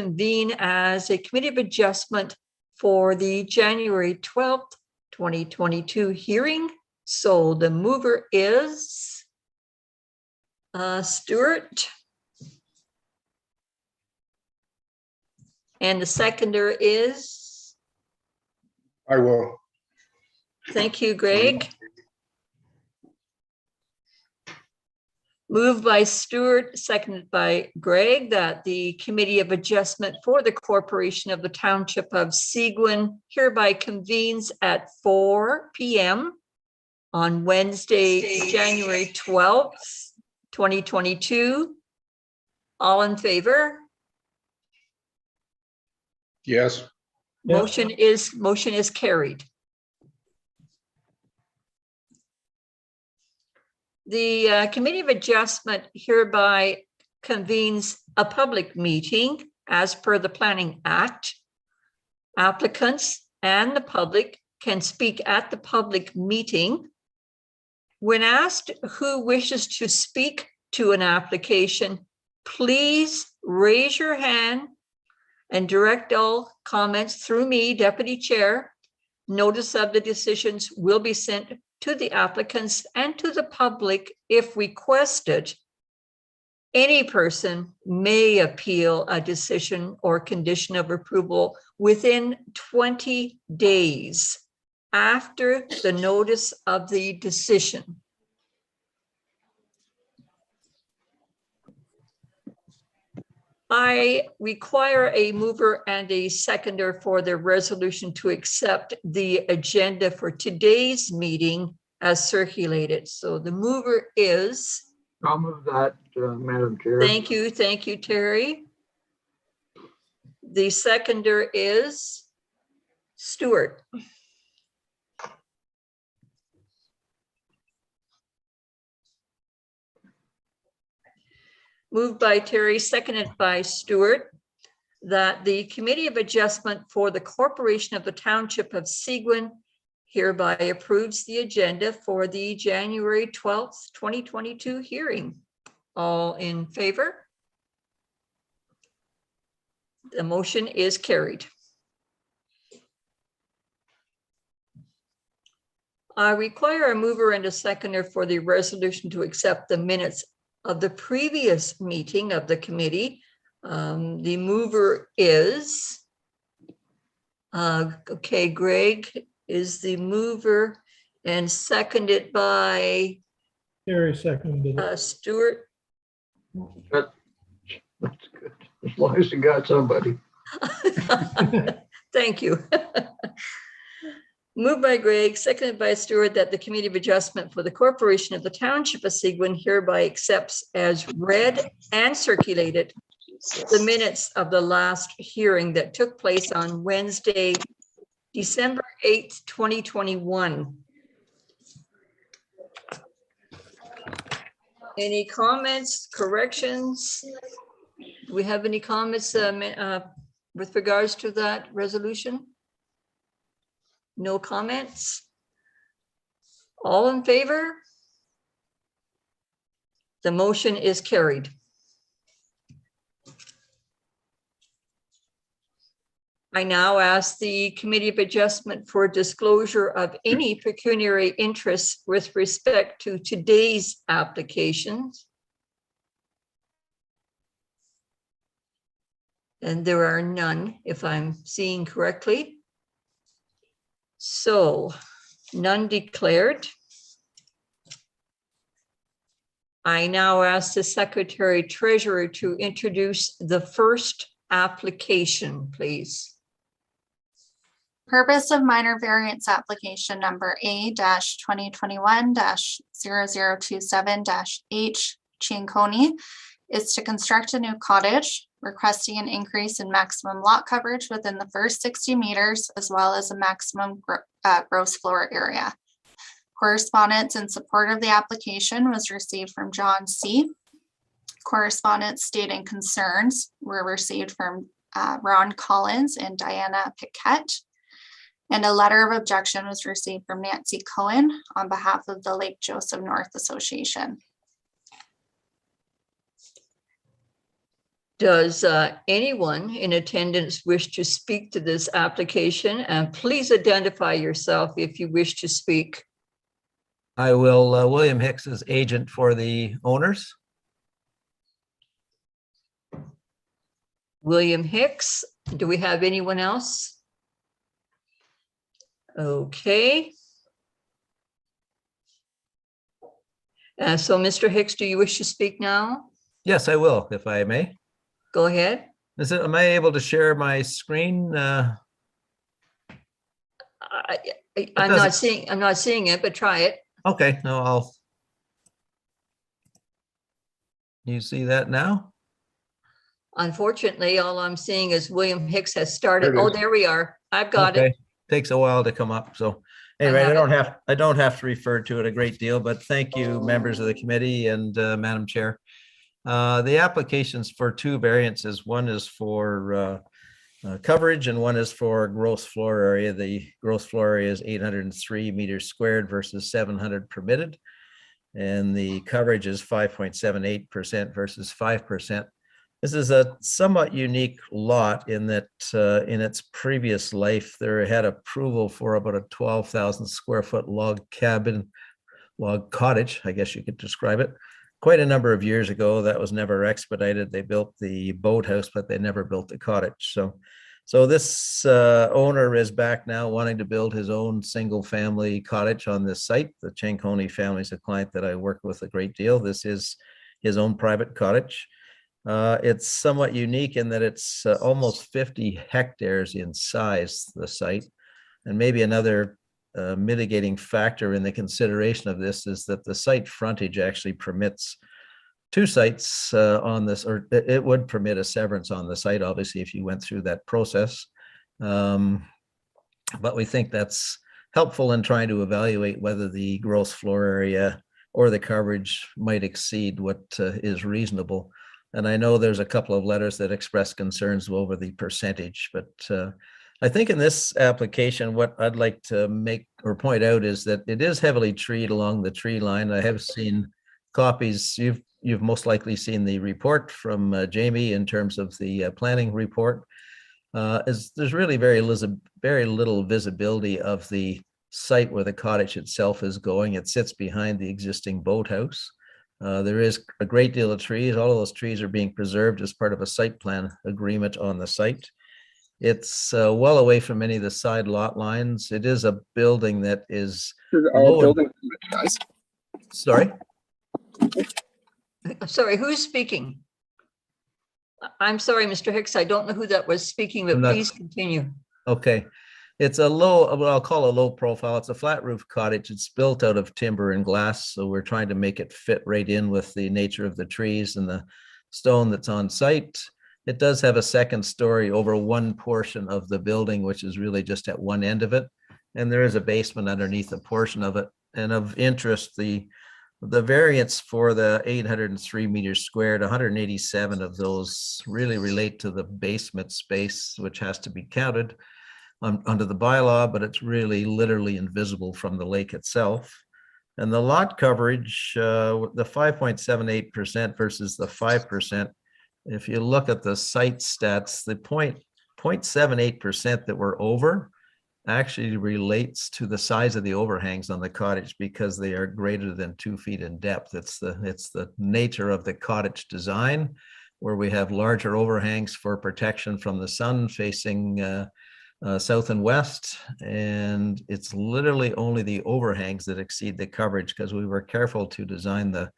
convene as a committee of adjustment for the January 12th, 2022 hearing. So the mover is Stuart. And the seconder is? I will. Thank you, Greg. Moved by Stuart, seconded by Greg, that the Committee of Adjustment for the Corporation of the Township of Seguin hereby convenes at 4 p.m. on Wednesday, January 12th, 2022. All in favor? Yes. Motion is carried. The Committee of Adjustment hereby convenes a public meeting as per the Planning Act. Applicants and the public can speak at the public meeting. When asked who wishes to speak to an application, please raise your hand and direct all comments through me, Deputy Chair. Notice of the decisions will be sent to the applicants and to the public if requested. Any person may appeal a decision or condition of approval within 20 days after the notice of the decision. I require a mover and a seconder for the resolution to accept the agenda for today's meeting as circulated. So the mover is? I'll move that, Madam Chair. Thank you, Terry. The seconder is Stuart. Moved by Terry, seconded by Stuart, that the Committee of Adjustment for the Corporation of the Township of Seguin hereby approves the agenda for the January 12th, 2022 hearing. All in favor? The motion is carried. I require a mover and a seconder for the resolution to accept the minutes of the previous meeting of the committee. The mover is, okay, Greg is the mover and seconded by Terry seconded. Stuart. That's good, as long as you got somebody. Thank you. Moved by Greg, seconded by Stuart, that the Committee of Adjustment for the Corporation of the Township of Seguin hereby accepts as read and circulated the minutes of the last hearing that took place on Wednesday, December 8th, 2021. Any comments, corrections? Do we have any comments with regards to that resolution? No comments? All in favor? The motion is carried. I now ask the Committee of Adjustment for disclosure of any pecuniary interests with respect to today's applications. And there are none, if I'm seeing correctly. So, none declared. I now ask the Secretary Treasurer to introduce the first application, please. Purpose of minor variance application number A-2021-0027-H Cianconi is to construct a new cottage, requesting an increase in maximum lot coverage within the first 60 meters, as well as a maximum gross floor area. Correspondence in support of the application was received from John C. Correspondence stating concerns were received from Ron Collins and Diana Piquette. And a letter of objection was received from Nancy Cohen on behalf of the Lake Joseph North Association. Does anyone in attendance wish to speak to this application? And please identify yourself if you wish to speak. I will, William Hicks is agent for the owners. William Hicks. Do we have anyone else? Okay. So Mr. Hicks, do you wish to speak now? Yes, I will, if I may. Go ahead. Am I able to share my screen? I'm doesn't- not seeing it, but try it. Okay, no, you see that now? Unfortunately, all I'm seeing is William Hicks has started. There it Oh, is. there we are. I've got it. Okay, takes a while to come up, so anyway, I don't have to refer to it a great deal, but thank you, members of the committee and Madam Chair. The applications for two variances, one is for coverage and one is for gross floor area. The gross floor area is 803 meters squared versus 700 permitted. And the coverage is 5.78% versus 5%. This is a somewhat unique lot in that in its previous life, there had approval for about a 12,000 square foot log cottage, I guess you could describe it. Quite a number of years ago, that was never expedited. They built the boathouse, but they never built the cottage. So this owner is back now wanting to build his own single family cottage on this site. The Chanconi family is a client that I work with a great deal. This is his own private cottage. It's somewhat unique in that it's almost 50 hectares in size, the site. And maybe another mitigating factor in the consideration of this is that the site frontage actually permits two sites on this, or it would permit a severance on the site, obviously, if you went through that process. But we think that's helpful in trying to evaluate whether the gross floor area or the coverage might exceed what is reasonable. And I know there's a couple of letters that express concerns over the percentage, but I think in this application, what I'd like to make or point out is that it is heavily treed along the tree line. I have seen copies. You've most likely seen the report from Jamie in terms of the planning report. There's really very little visibility of the site where the cottage itself is going. It sits behind the existing boathouse. There is a great deal of trees. All of those trees are being preserved as part of a site plan agreement on the site. It's well away from any of the side lot lines. It is a building that is low. Guys. Sorry? Sorry, who's speaking? I'm sorry, Mr. Hicks. I don't know who that was speaking, but I'm not- please continue. Okay. It's a low, what I'll call a low profile. It's a flat roof cottage. It's built out of timber and glass. So we're trying to make it fit right in with the nature of the trees and the stone that's on site. It does have a second story over one portion of the building, which is really just at one end of it. And there is a basement underneath a portion of it. And of interest, the variance for the 803 meters squared, 187 of those really relate to the basement space, which has to be counted under the bylaw, but it's really literally invisible from the lake itself. And the lot coverage, the 5.78% versus the 5%, if you look at the site stats, the 0.78% that we're over actually relates to the size of the overhangs on the cottage because they are greater than 2 feet in depth. It's the nature of the cottage design where we have larger overhangs for protection from the sun facing south and west, and it's literally only the overhangs that exceed the coverage because we were careful to design the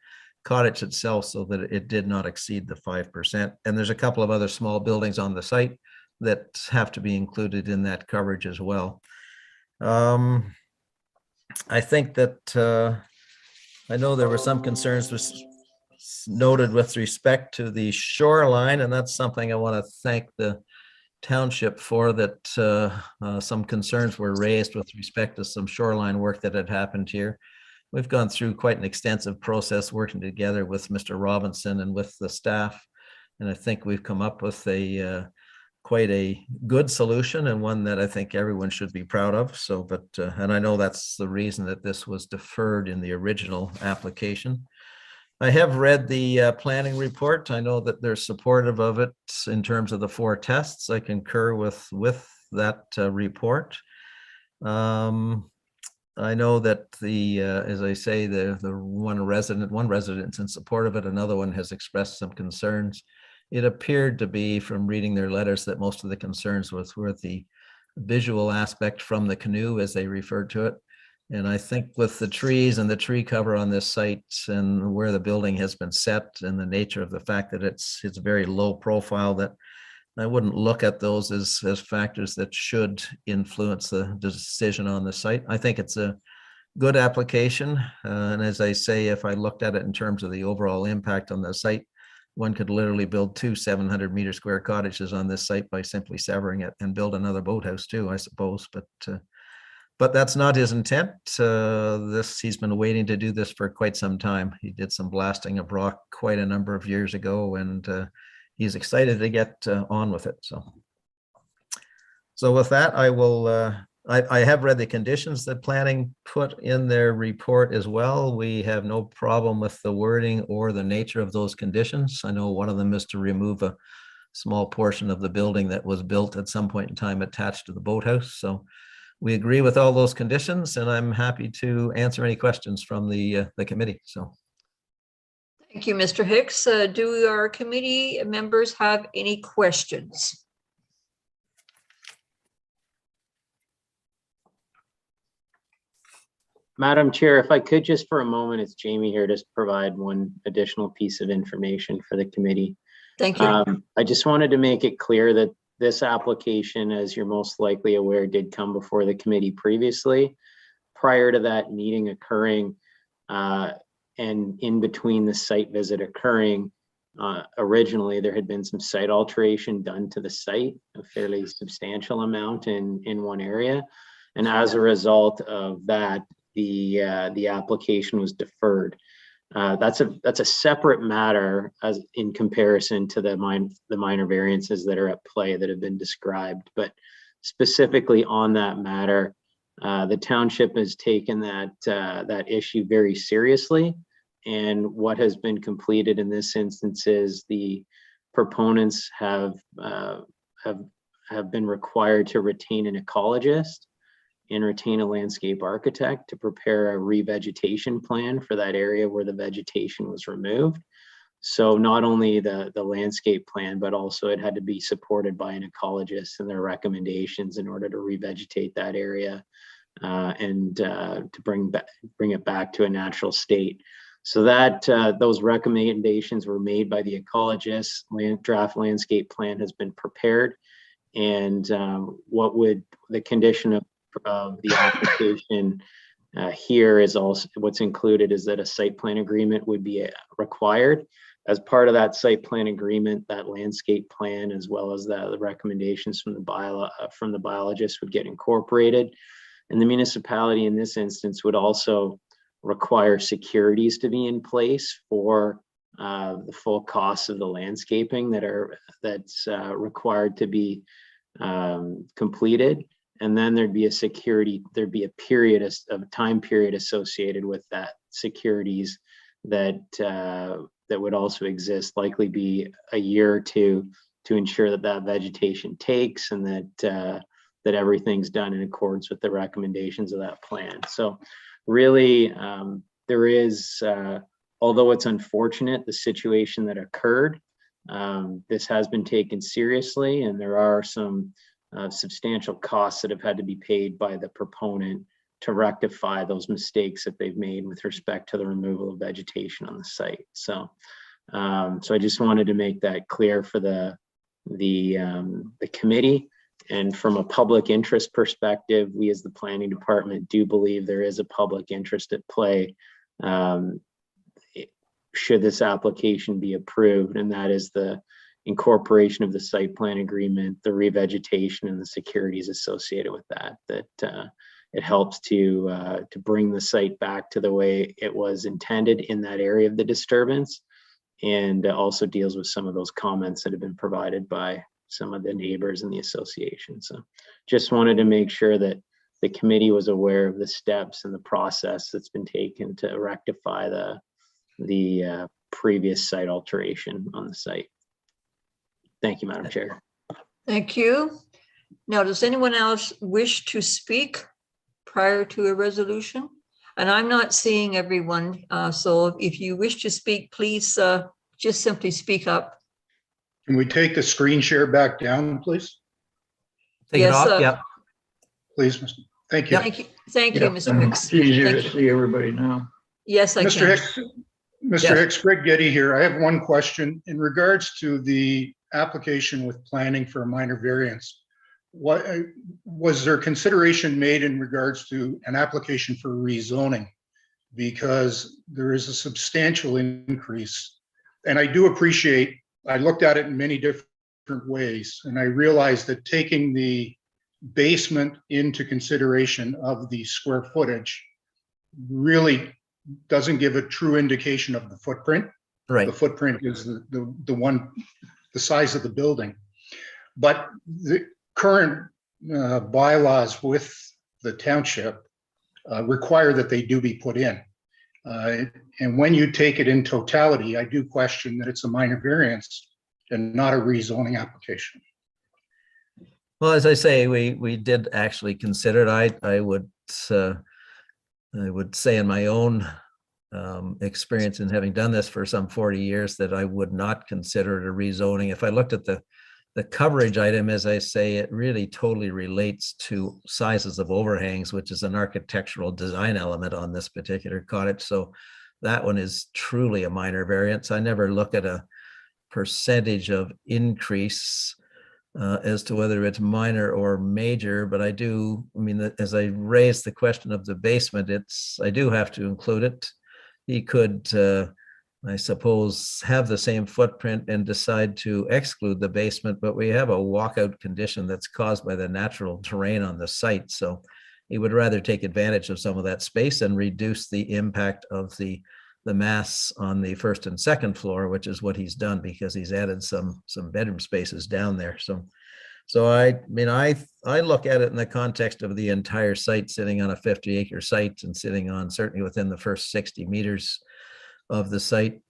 cottage itself so that it did not exceed the 5%. And there's a couple of other small buildings on the site that have to be included in that coverage as well. I think that I know there were some concerns noted with respect to the shoreline, and that's something I want to thank the township for, that some concerns were raised with respect to some shoreline work that had happened here. We've gone through quite an extensive process working together with Mr. Robinson and with the staff. And I think we've come up with quite a good solution and one that I think everyone should be proud of. So, and I know that's the reason that this was deferred in the original application. I have read the planning report. I know that they're supportive of it in terms of the 4 tests. I concur with that report. I know that as I say, the one resident's in support of it. Another one has expressed some concerns. It appeared to be, from reading their letters, that most of the concerns were the visual aspect from the canoe, as they referred to it. And I think with the trees and the tree cover on this site and where the building has been set and the nature of the fact that it's very low profile, that I wouldn't look at those as factors that should influence the decision on the site. I think it's a good application. And as I say, if I looked at it in terms of the overall impact on the site, one could literally build 2 700-meter square cottages on this site by simply severing it and build another boathouse too, I suppose. But that's not his intent. He's been waiting to do this for quite some time. He did some blasting of rock quite a number of years ago, and he's excited to get on with it. So with that, I will. I have read the conditions that planning put in their report as well. We have no problem with the wording or the nature of those conditions. I know one of them is to remove a small portion of the building that was built at some point in time attached to the boathouse. So we agree with all those conditions, and I'm happy to answer any questions from the committee. So. Thank you, Mr. Hicks. Do our committee members have any questions? Madam Chair, if I could just for a moment, it's Jamie here, just provide one additional piece of information for the committee. Thank you. I just wanted to make it clear that this application, as you're most likely aware, did come before the committee previously. Prior to that meeting occurring and in between the site visit occurring, originally there had been some site alteration done to the site, a fairly substantial amount in one area. And as a result of that, the application was deferred. That's a separate matter as in comparison to the minor variances that are at play that have been described. But specifically on that matter, the township has taken that issue very seriously. And what has been completed in this instance is the proponents have been required to retain an ecologist and retain a landscape architect to prepare a revegetation plan for that area where the vegetation was removed. So not only the landscape plan, but also it had to be supported by an ecologist and their recommendations in order to revegetate that area and to bring it back to a natural state. So that those recommendations were made by the ecologist. Draft landscape plan has been prepared, and what would the condition of the application here is also what's included is that a site plan agreement would be required. As part of that site plan agreement, that landscape plan, as well as the recommendations from the biologist, would get incorporated. And the municipality in this instance would also require securities to be in place for the full costs of the landscaping that's required to be completed. And then there'd be a period of time period associated with that securities that would also exist, likely be a year or two, to ensure that vegetation takes and that everything's done in accordance with the recommendations of that plan. So really, there is, although it's unfortunate, the situation that occurred, this has been taken seriously, and there are some substantial costs that have had to be paid by the proponent to rectify those mistakes that they've made with respect to the removal of vegetation on the site. So I just wanted to make that clear for the committee. And from a public interest perspective, we as the planning department do believe there is a public interest at play should this application be approved, and that is the incorporation of the site plan agreement, the revegetation, and the securities associated with that. It helps to bring the site back to the way it was intended in that area of the disturbance, and also deals with some of those comments that have been provided by some of the neighbors in the association. So just wanted to make sure that the committee was aware of the steps and the process that's been taken to rectify the previous site alteration on the site. Thank you, Madam Chair. Thank you. Now, does anyone else wish to speak prior to a resolution? And I'm not seeing everyone, so if you wish to speak, please just simply speak up. Can we take the screen share back down, please? Take it Yes, off, yeah. Please, Mr. Thank you. Thank you, Mr. Hicks. It's easier Thank to you. see everybody now. Yes, I Mr. can. Hicks, Mr. Hicks, Greg Getty here. I have one question in regards to the application with planning for a minor variance. What was there consideration made in regards to an application for rezoning? Because there is a substantial increase. And I do appreciate, I looked at it in many different ways, and I realized that taking the basement into consideration of the square footage really doesn't give a true indication of the footprint. Right. The footprint is the size of the building. But the current bylaws with the township require that they do be put in. And when you take it in totality, I do question that it's a minor variance and not a rezoning application. Well, as I say, we did actually consider it. I would say in my own experience in having done this for some 40 years that I would not consider it a rezoning. If I looked at the coverage item, as I say, it really totally relates to sizes of overhangs, which is an architectural design element on this particular cottage. So that one is truly a minor variance. I never look at a percentage of increase as to whether it's minor or major, but I do, I mean, as I raised the question of the basement, I do have to include it. He could, I suppose, have the same footprint and decide to exclude the basement, but we have a walkout condition that's caused by the natural terrain on the site. So he would rather take advantage of some of that space and reduce the impact of the mass on the first and second floor, which is what he's done because he's added some bedroom spaces down there. So I mean, I look at it in the context of the entire site, sitting on a 50-acre site and sitting on certainly within the first 60 meters of the site.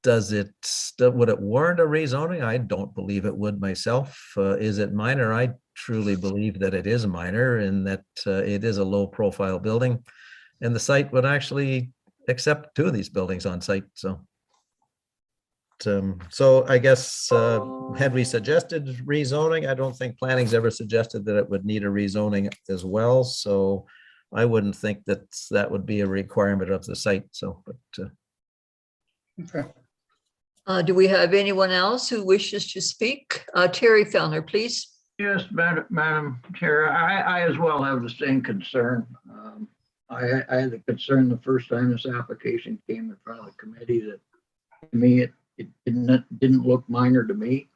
Would it warrant a rezoning? I don't believe it would myself. Is it minor? I truly believe that it is minor and that it is a low profile building, and the site would actually accept 2 of these buildings on site. So I guess had we suggested rezoning, I don't think planning's ever suggested that it would need a rezoning as well. So I wouldn't think that would be a requirement of the site. So, but Okay. Do we have anyone else who wishes to speak? Terry Fellner, please. Yes, Madam Chair, I as well have the same concern. I had the concern the first time this application came in front of the committee that to me, it didn't look minor to me.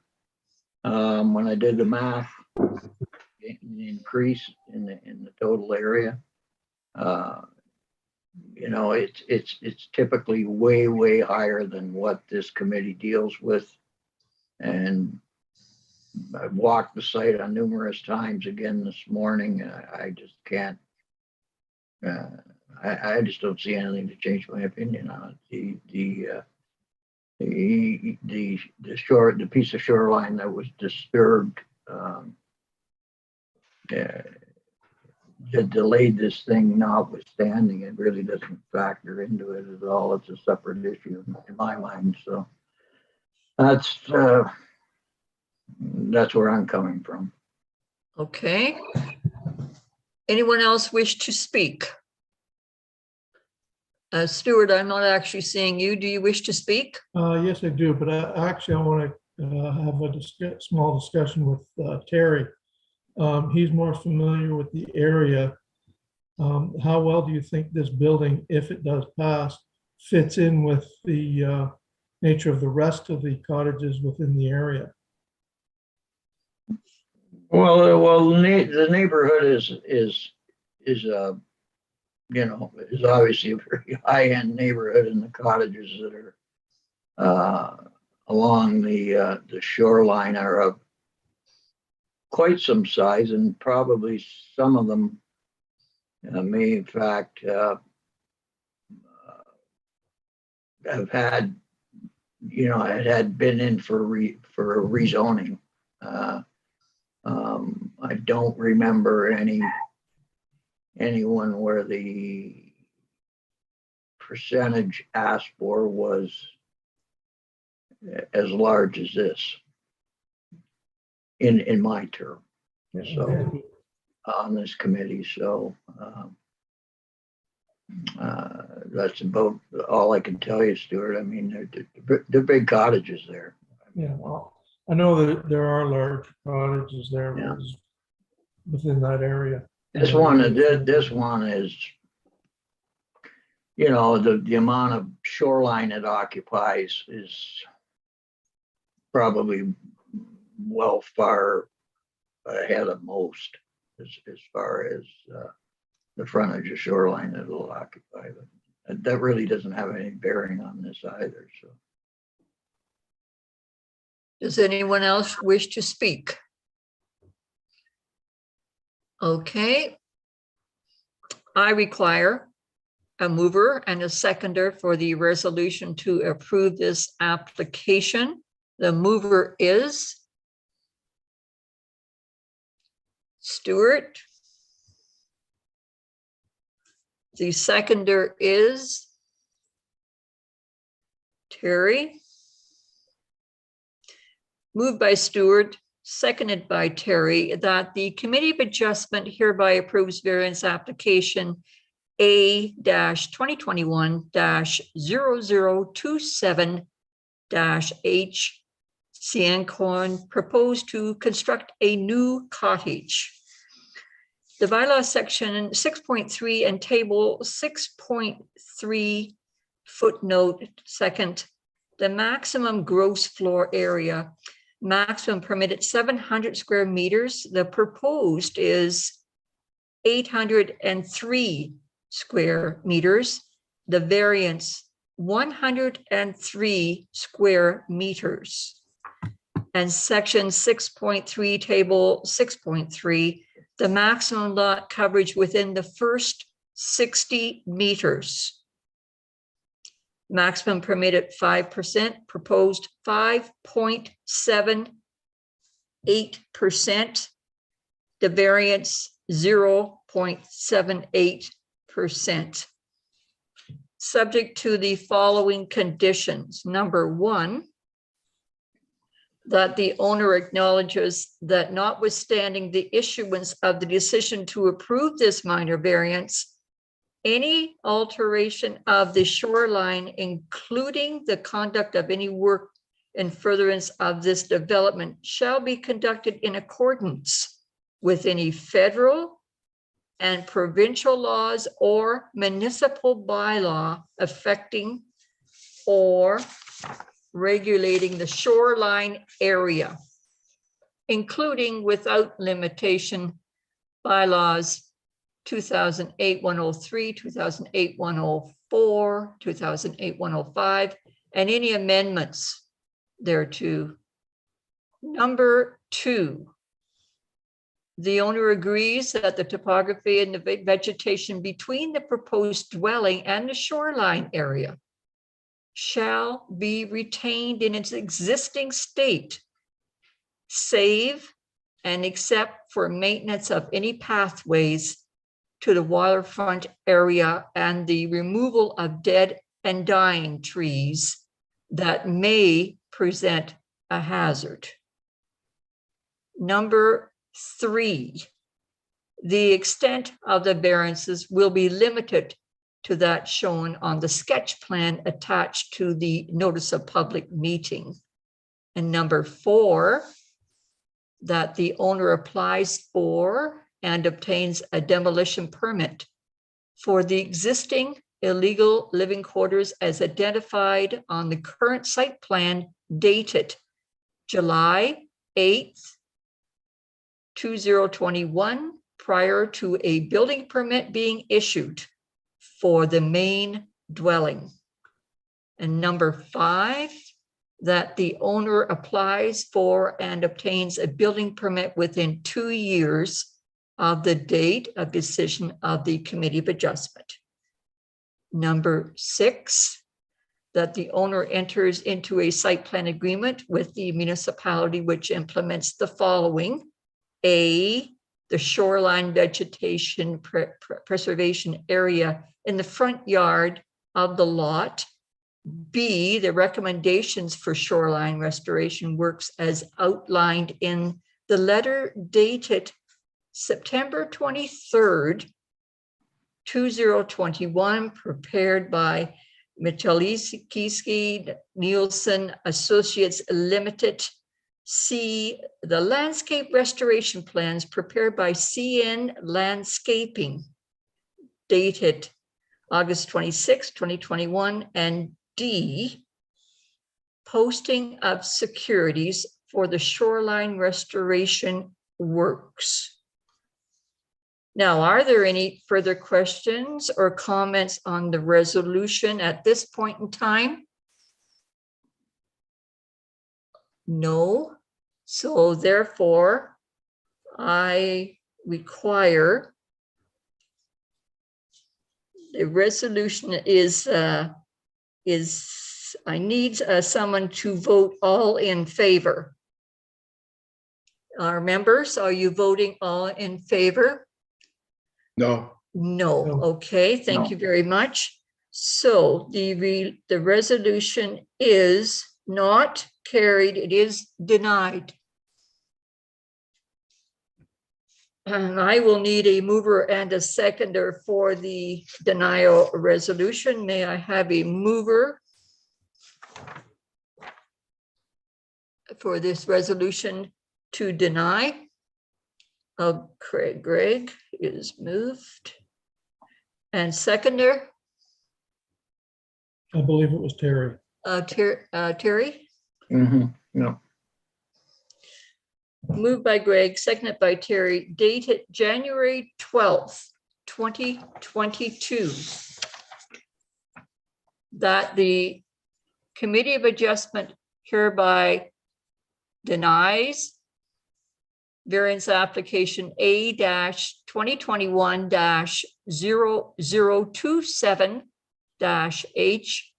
When I did the math, the increase in the total area, you know, it's typically way higher than what this committee deals with. And I've walked the site on numerous times again this morning. I just can't. I just don't see anything to change my opinion on it. The piece of shoreline that was disturbed that delayed this thing notwithstanding, it really doesn't factor into it at all. It's a separate issue in my mind. So that's where I'm coming from. Okay. Anyone else wish to speak? Stuart, I'm not actually seeing you. Do you wish to speak? Yes, I do, but I want to have a small discussion with Terry. He's more familiar with the area. How well do you think this building, if it does pass, fits in with the nature of the rest of the cottages within the area? Well, the neighborhood is you know, is obviously a very high-end neighborhood, and the cottages that are along the shoreline are of quite some size, and probably some of them may in fact have had, it had been in for a rezoning. I don't remember anyone where the percentage asked for was as large as this in my term. So on this committee, so that's about all I can tell you, Stuart. I mean, they're big cottages there. Yeah, well, I know that there are large cottages there Yeah. within that area. This one is, the amount of shoreline it occupies is probably well far ahead of most as far as the frontage of shoreline that it'll occupy. But that really doesn't have any bearing on this either. So, Does anyone else wish to speak? Okay. I require a mover and a seconder for the resolution to approve this application. The mover is Stuart. The seconder is Terry. Moved by Stuart, seconded by Terry, that the Committee of Adjustment hereby approves variance application A-2021-0027-H Ciancorn proposed to construct a new cottage. The bylaw section 6.3 and table 6.3 footnote second, the maximum gross floor area, maximum permitted 700 square meters. The proposed is 803 square meters. The variance 103 square meters. And section 6.3, table 6.3, the maximum lot coverage within the first 60 meters. Maximum permitted 5%, proposed 5.78%. The variance 0.78%. Subject to the following conditions. Number one, that the owner acknowledges that notwithstanding the issuance of the decision to approve this minor variance, any alteration of the shoreline, including the conduct of any work in furtherance of this development, shall be conducted in accordance with any federal and provincial laws or municipal bylaw affecting or regulating the shoreline area, including without limitation bylaws 2008-103, 2008-104, 2008-105, and any amendments thereto. Number two, the owner agrees that the topography and the vegetation between the proposed dwelling and the shoreline area shall be retained in its existing state, save and except for maintenance of any pathways to the waterfront area and the removal of dead and dying trees that may present a hazard. Number three, the extent of the variances will be limited to that shown on the sketch plan attached to the notice of public meeting. And number four, that the owner applies for and obtains a demolition permit for the existing illegal living quarters as identified on the current site plan dated July 8th, 2021, prior to a building permit being issued for the main dwelling. And number five, that the owner applies for and obtains a building permit within 2 years of the date of decision of the Committee of Adjustment. Number six, that the owner enters into a site plan agreement with the municipality which implements the following. A, the shoreline vegetation preservation area in the front yard of the lot. B, the recommendations for shoreline restoration works as outlined in the letter dated September 23rd, 2021, prepared by Michalski Nielsen Associates Limited. C, the landscape restoration plans prepared by CN Landscaping, dated August 26, 2021, and D, posting of securities for the shoreline restoration works. Now, are there any further questions or comments on the resolution at this point in time? No. So therefore, I require the resolution is I need someone to vote all in favor. Our members, are you voting all in favor? No. No. No. Okay, thank you very much. So the resolution is not carried, it is denied. And I will need a mover and a seconder for the denial resolution. May I have a mover for this resolution to deny? Greg is moved. And seconder? I believe it was Terry. Terry? No. Moved by Greg, seconded by Terry, dated January 12th, 2022. That the Committee of Adjustment hereby denies variance application A-2021-0027-H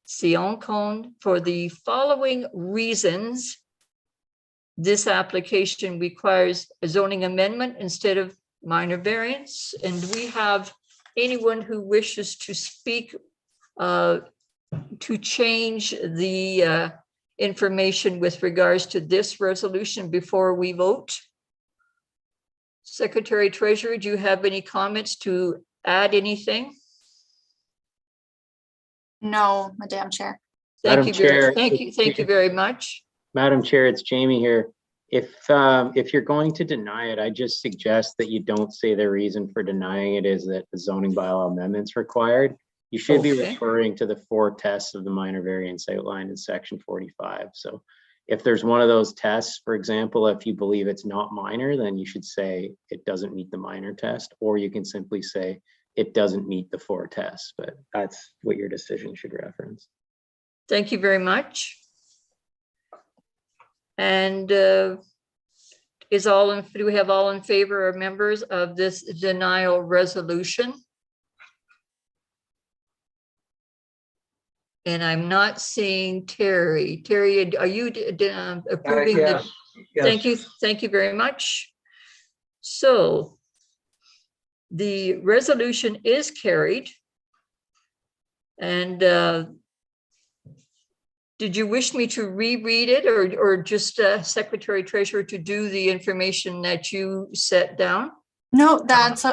Sioncon for the following reasons. This application requires a zoning amendment instead of minor variance. And we have anyone who wishes to speak to change the information with regards to this resolution before we vote? Secretary Treasurer, do you have any comments to add anything? No, Madam Chair. Thank Madam you very, Chair, thank you very much. Madam Chair, it's Jamie here. If you're going to deny it, I just suggest that you don't say the reason for denying it is that the zoning bylaw amendment's required. You should be Okay. referring to the 4 tests of the minor variance outlined in section 45. So if there's one of those tests, for example, if you believe it's not minor, then you should say it doesn't meet the minor test, or you can simply say it doesn't meet the 4 tests, but that's what your decision should reference. Thank you very much. And do we have all in favor or members of this denial resolution? And I'm not seeing Terry. Terry, are you approving? Yes. Thank you. Thank you very much. So the resolution is carried. And did you wish me to reread it or just Secretary Treasurer to do the information that you set down? No, that's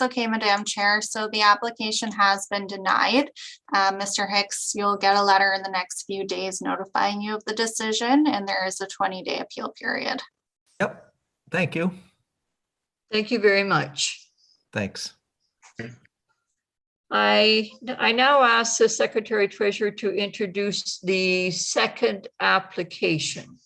okay, Madam Chair. So the application has been denied. Mr. Hicks, you'll get a letter in the next few days notifying you of the decision, and there is a 20-day appeal period. Yep. Thank you. Thank you very much. Thanks. I now ask the Secretary Treasurer to introduce the second application.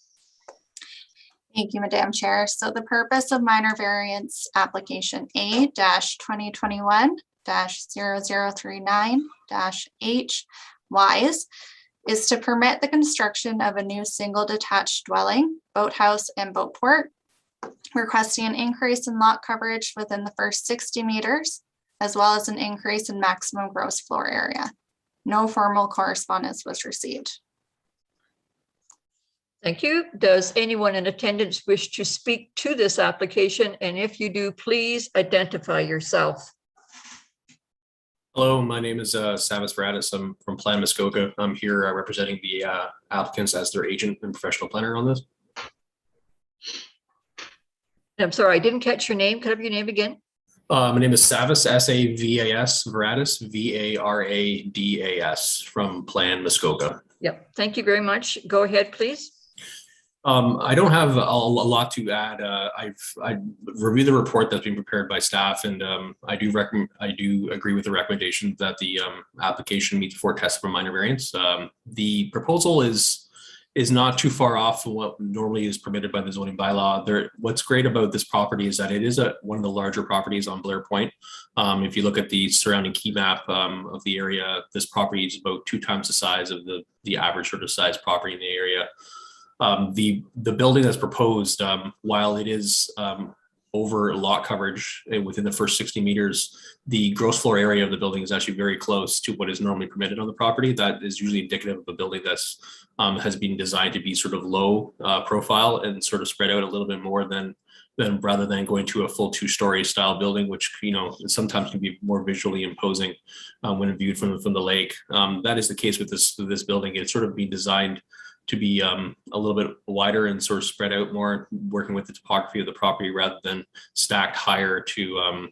Thank you, Madam Chair. So the purpose of minor variance application A-2021-0039-H Wise is to permit the construction of a new single detached dwelling, boathouse, and boatport, requesting an increase in lot coverage within the first 60 meters, as well as an increase in maximum gross floor area. No formal correspondence was received. Thank you. Does anyone in attendance wish to speak to this application? And if you do, please identify yourself. Hello, my name is Samus Varatis. I'm from Plan Muskoka. I'm here representing the applicants as their agent and professional planner on this. I'm sorry, I didn't catch your name. Could I have your name again? My name is Savas, S-A-V-A-S, Varatis, V-A-R-A-D-A-S, from Plan Muskoka. Yep. Thank you very much. Go ahead, please. I don't have a lot to add. I reviewed the report that's been prepared by staff, and I do agree with the recommendation that the application meets 4 tests for minor variance. The proposal is not too far off from what normally is permitted by the zoning bylaw. What's great about this property is that it is one of the larger properties on Blair Point. If you look at the surrounding key map of the area, this property is about 2 times the size of the average sort of size property in the area. The building that's proposed, while it is over lot coverage within the first 60 meters, the gross floor area of the building is actually very close to what is normally permitted on the property. That is usually indicative of a building that's has been designed to be sort of low profile and sort of spread out a little bit more than rather than going to a full 2-story style building, which sometimes can be more visually imposing when viewed from the lake. That is the case with this building. It's sort of been designed to be a little bit wider and sort of spread out more, working with the topography of the property rather than stacked higher to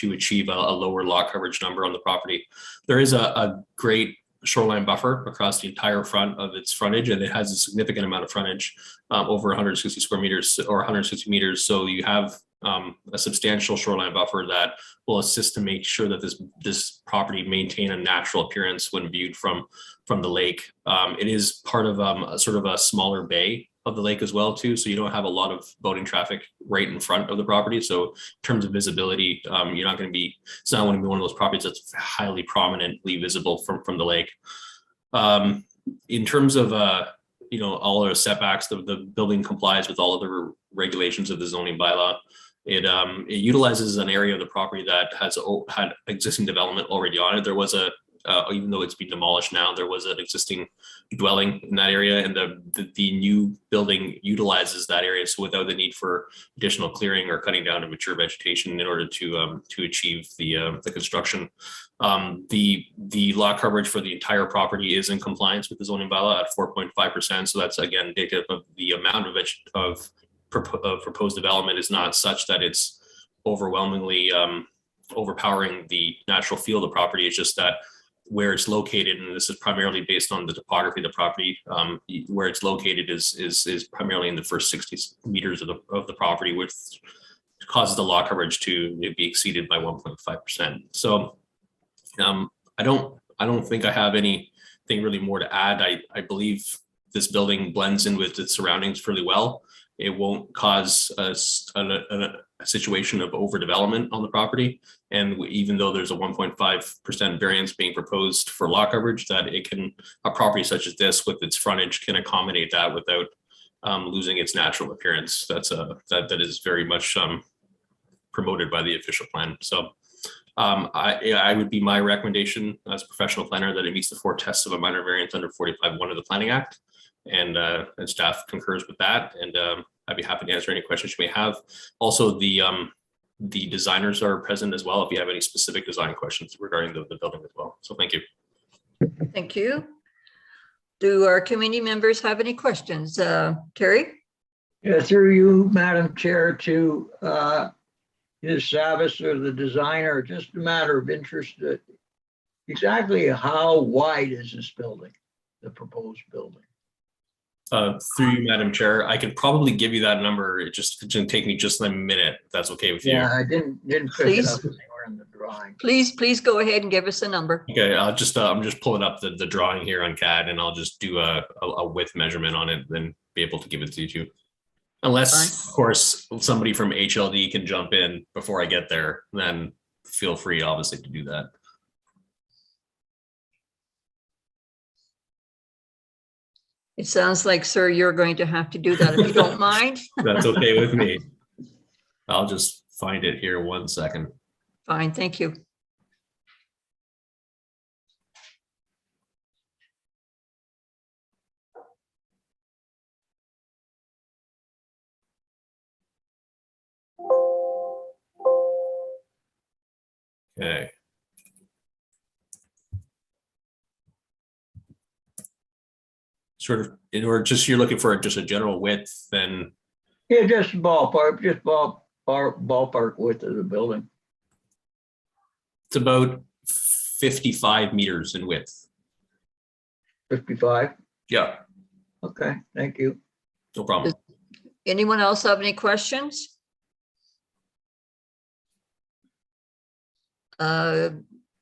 achieve a lower lot coverage number on the property. There is a great shoreline buffer across the entire front of its frontage, and it has a significant amount of frontage, over 160 square meters or 160 meters. So you have a substantial shoreline buffer that will assist to make sure that this property maintain a natural appearance when viewed from the lake. It is part of sort of a smaller bay of the lake as well too, so you don't have a lot of boating traffic right in front of the property. So in terms of visibility, you're not going to be, it's not going to be one of those properties that's highly prominently visible from the lake. In terms of all our setbacks, the building complies with all of the regulations of the zoning bylaw. It utilizes an area of the property that has had existing development already on it. There was even though it's been demolished now, there was an existing dwelling in that area, and the new building utilizes that area, so without the need for additional clearing or cutting down of mature vegetation in order to achieve the construction. The lot coverage for the entire property is in compliance with the zoning bylaw at 4.5%. So that's again indicative of the amount of proposed development is not such that it's overwhelmingly overpowering the natural feel of the property. It's just that where it's located, and this is primarily based on the topography of the property, where it's located is primarily in the first 60 meters of the property, which causes the lot coverage to be exceeded by 1.5%. So I don't think I have anything really more to add. I believe this building blends in with its surroundings fairly well. It won't cause a situation of overdevelopment on the property. And even though there's a 1.5% variance being proposed for lot coverage, that a property such as this with its frontage can accommodate that without losing its natural appearance. That is very much promoted by the official plan. So I would be my recommendation as a professional planner that it meets the 4 tests of a minor variance under 45(1) of the Planning Act. And staff concurs with that, and I'd be happy to answer any questions you may have. Also, the designers are present as well if you have any specific design questions regarding the building as well. So thank you. Thank you. Do our committee members have any questions? Terry? Yeah, through you, Madam Chair, to Ms. Savas or the designer, just a matter of interest. Exactly how wide is this building, the proposed building? Through you, Madam Chair, I could probably give you that number. It's going to take me just a minute, if that's okay with you. Yeah, I didn't pick Please. it up anywhere in the drawing. Please go ahead and give us a number. Okay, I'm just pulling up the drawing here on CAD, and I'll just do a width measurement on it, then be able to give it to you. Unless, of course, somebody from HLD can jump in before I get there, then feel free, obviously, to do that. It sounds like, sir, you're going to have to do that if you don't mind. That's okay with me. I'll just find it here 1 second. Fine, thank you. Okay. Sort of, or just you're looking for just a general width, then Yeah, just ballpark width of the building. it's about 55 meters in width. 55. Yeah, Okay, thank you. no problem. Anyone else have any questions?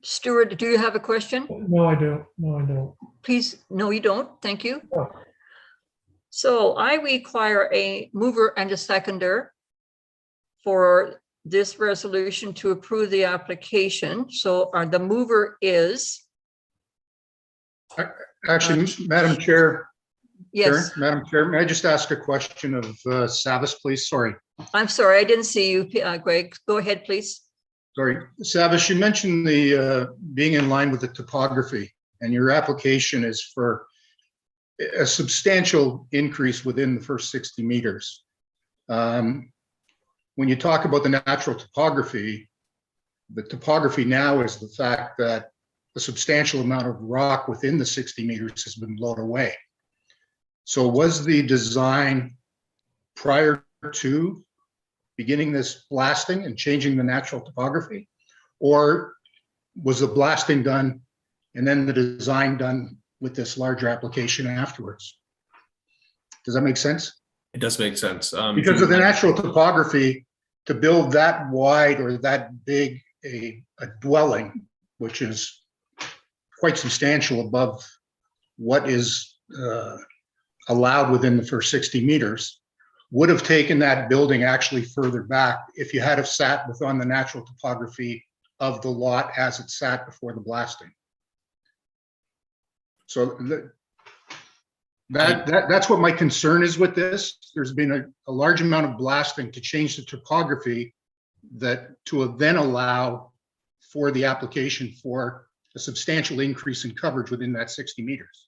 Stuart, do you have a question? No, I don't. No, I don't. Please, no, you don't. Thank you. Oh. So I require a mover and a seconder for this resolution to approve the application. So the mover is, Actually, Madam Chair, yes, Madam Chair, may I just ask a question of Savas, please? Sorry. I'm sorry, I didn't see you, Greg. Go ahead, please. Sorry, Savas, you mentioned the being in line with the topography, and your application is for a substantial increase within the first 60 meters. When you talk about the natural topography, the topography now is the fact that a substantial amount of rock within the 60 meters has been blown away. So was the design prior to beginning this blasting and changing the natural topography? Or was the blasting done and then the design done with this larger application afterwards? Does that make sense? It does make sense. Because of the natural topography, to build that wide or that big a dwelling, which is quite substantial above what is allowed within the first 60 meters, would have taken that building actually further back if you had have sat within the natural topography of the lot as it sat before the blasting. So that's what my concern is with this. There's been a large amount of blasting to change the topography that to then allow for the application for a substantial increase in coverage within that 60 meters.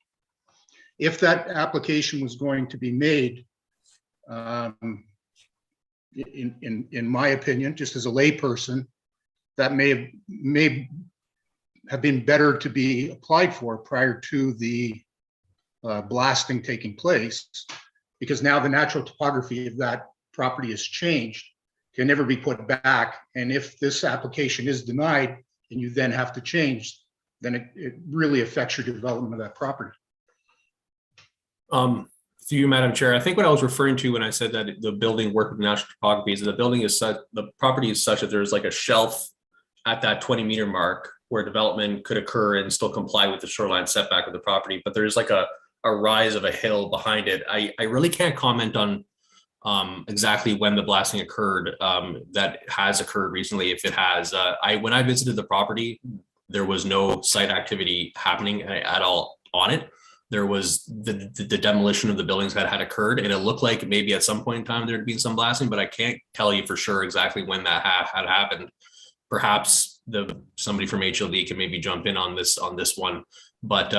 If that application was going to be made, in my opinion, just as a layperson, that may have been better to be applied for prior to the blasting taking place, because now the natural topography of that property has changed, can never be put back. And if this application is denied and you then have to change, then it really affects your development of that property. Through you, Madam Chair, I think what I was referring to when I said that the building worked with natural topography is that the building is such, the property is such that there's like a shelf at that 20-meter mark where development could occur and still comply with the shoreline setback of the property, but there's like a rise of a hill behind it. I really can't comment on exactly when the blasting occurred. That has occurred recently, if it has. When I visited the property, there was no site activity happening at all on it. There was the demolition of the buildings that had occurred, and it looked like maybe at some point in time there'd been some blasting, but I can't tell you for sure exactly when that had happened. Perhaps somebody from HLD can maybe jump in on this one. But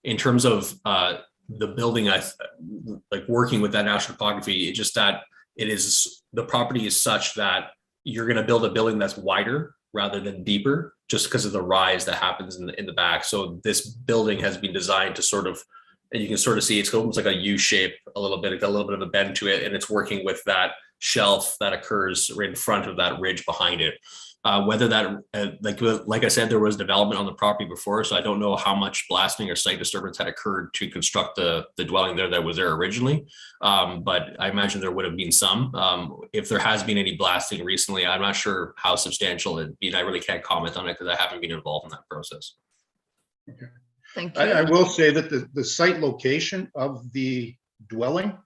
in terms of the building, like working with that natural topography, it's just that the property is such that you're going to build a building that's wider rather than deeper, just because of the rise that happens in the back. So this building has been designed to sort of, and you can sort of see it's almost like a U shape, a little bit of a bend to it, and it's working with that shelf that occurs right in front of that ridge behind it. Whether that, like I said, there was development on the property before, so I don't know how much blasting or site disturbance had occurred to construct the dwelling there that was there originally. But I imagine there would have been some. If there has been any blasting recently, I'm not sure how substantial it'd be. I really can't comment on it because I haven't been involved in that process. Okay. Thank you. I will say that the site location of the dwelling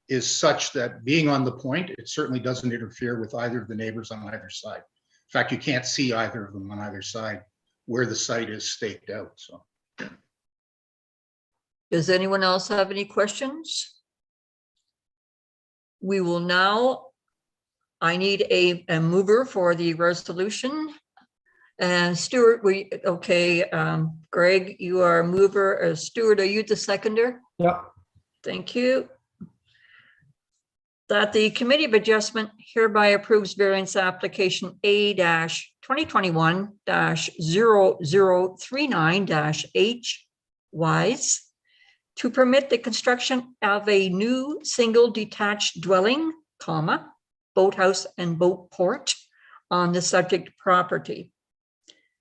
is such that being on the point, it certainly doesn't interfere with either of the neighbors on either side. In fact, you can't see either of them on either side where the site is staked out. So, Does anyone else have any questions? We will now, I need a mover for the resolution. And Stuart, Greg, you are a mover. Stuart, are you the seconder? Yeah. Thank you. that the Committee of Adjustment hereby approves variance application A-2021-0039-H Wise to permit the construction of a new single detached dwelling, comma, boathouse and boat port on the subject property.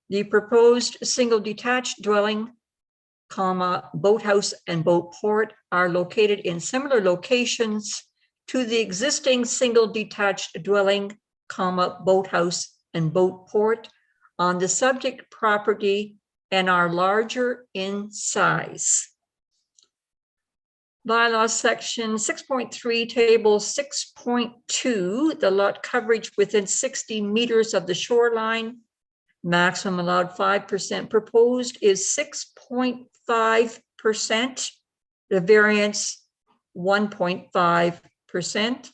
The proposed single detached dwelling, comma, boathouse and boat port are located in similar locations to the existing single detached dwelling, comma, boathouse and boat port on the subject property and are larger in size. Bylaw section 6.3, table 6.2, the lot coverage within 60 meters of the shoreline, maximum allowed 5%, proposed is 6.5%, the variance 1.5%.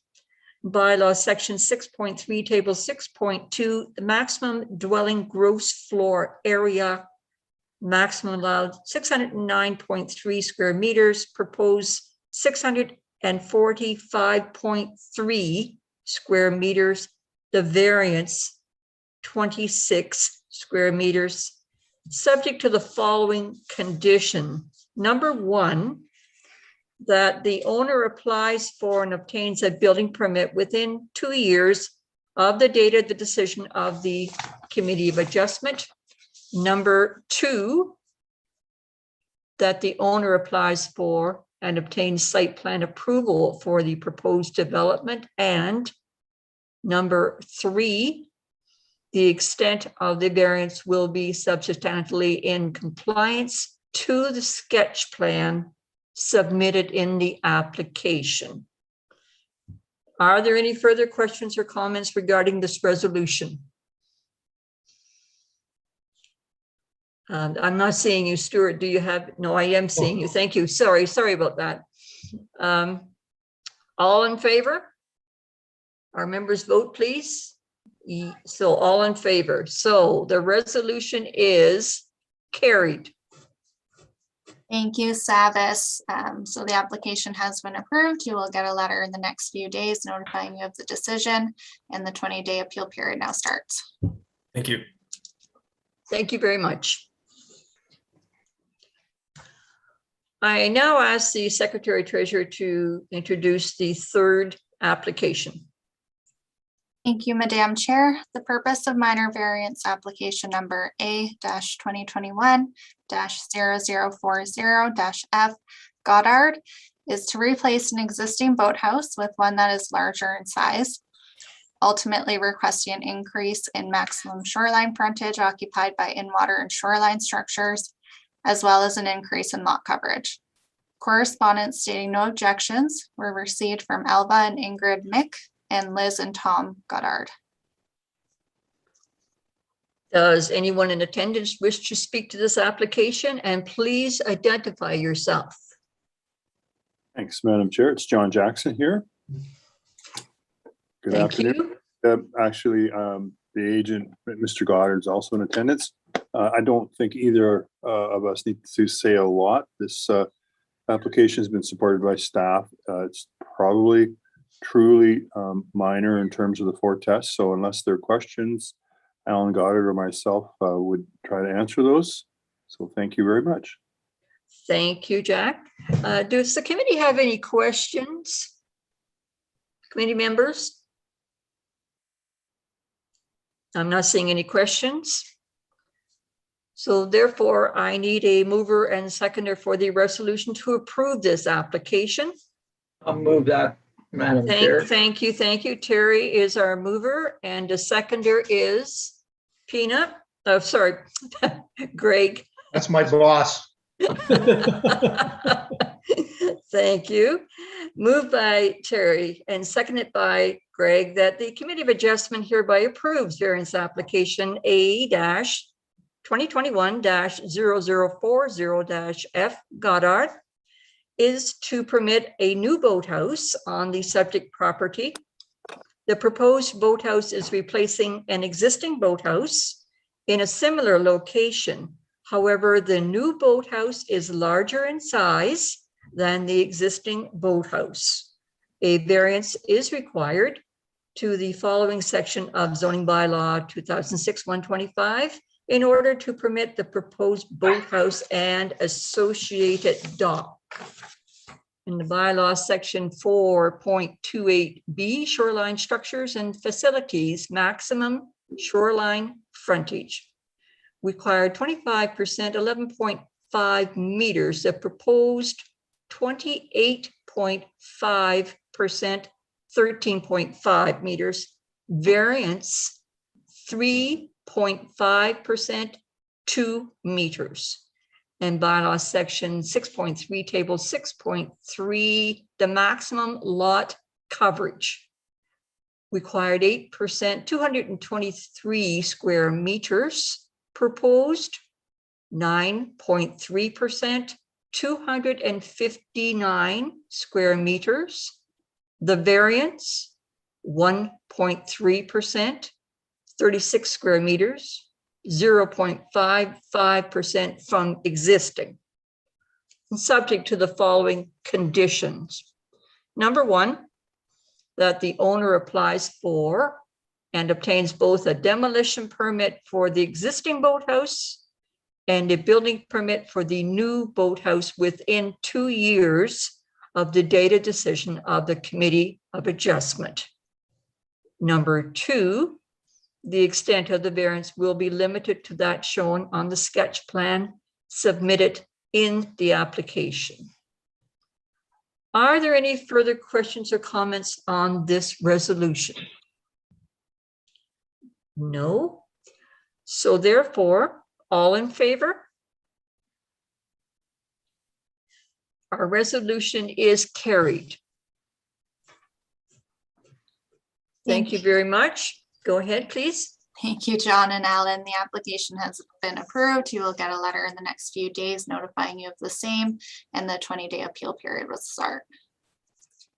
Bylaw section 6.3, table 6.2, the maximum dwelling gross floor area, maximum allowed 609.3 square meters, proposed 645.3 square meters, the variance 26 square meters, subject to the following condition. Number one, that the owner applies for and obtains a building permit within 2 years of the date of the decision of the Committee of Adjustment. Number two, that the owner applies for and obtains site plan approval for the proposed development. And number three, the extent of the variance will be substantially in compliance to the sketch plan submitted in the application. Are there any further questions or comments regarding this resolution? I'm not seeing you, Stuart. Do you have? No, I am seeing you. Thank you. Sorry about that. All in favor? Our members vote, please. So all in favor. So the resolution is carried. Thank you, Savis. So the application has been approved. You will get a letter in the next few days notifying you of the decision, and the 20-day appeal period now starts. Thank you. Thank you very much. I now ask the Secretary Treasurer to introduce the third application. Thank you, Madam Chair. The purpose of minor variance application number A-2021-0040-F Goddard is to replace an existing boathouse with one that is larger in size, ultimately requesting an increase in maximum shoreline frontage occupied by in-water and shoreline structures, as well as an increase in lot coverage. Correspondence stating no objections were received from Alva and Ingrid Mick and Liz and Tom Goddard. Does anyone in attendance wish to speak to this application? And please identify yourself. Thanks, Madam Chair. It's John Jackson here. Good Thank afternoon. you. Actually, the agent, Mr. Goddard, is also in attendance. I don't think either of us need to say a lot. This application has been supported by staff. It's probably truly minor in terms of the 4 tests. So unless there are questions, Alan Goddard or myself would try to answer those. So thank you very much. Thank you, Jack. Does the committee have any questions? Committee members? I'm not seeing any questions. So therefore, I need a mover and seconder for the resolution to approve this application. I'll move that, Madam Chair. Thank you. Terry is our mover, and the seconder is Peanut. Oh, sorry, Greg. That's my boss. Thank you. Moved by Terry and seconded by Greg that the Committee of Adjustment hereby approves variance application A-2021-0040-F Goddard is to permit a new boathouse on the subject property. The proposed boathouse is replacing an existing boathouse in a similar location. However, the new boathouse is larger in size than the existing boathouse. A variance is required to the following section of zoning bylaw 2006-125 in order to permit the proposed boathouse and associated dock. In the bylaw section 4.28B, shoreline structures and facilities, maximum shoreline frontage. Required 25%, 11.5 meters. The proposed 28.5%, 13.5 meters. Variance 3.5%, 2 meters. And bylaw section 6.3, table 6.3, the maximum lot coverage. Required 8%, 223 square meters. Proposed 9.3%, 259 square meters. The variance 1.3%, 36 square meters. 0.55% from existing, and subject to the following conditions. Number one, that the owner applies for and obtains both a demolition permit for the existing boathouse and a building permit for the new boathouse within 2 years of the date of decision of the Committee of Adjustment. Number two, the extent of the variance will be limited to that shown on the sketch plan submitted in the application. Are there any further questions or comments on this resolution? No. So therefore, all in favor? Our resolution is carried. Thank you very much. Go ahead, please. Thank you, John and Alan. The application has been approved. You will get a letter in the next few days notifying you of the same, and the 20-day appeal period will start.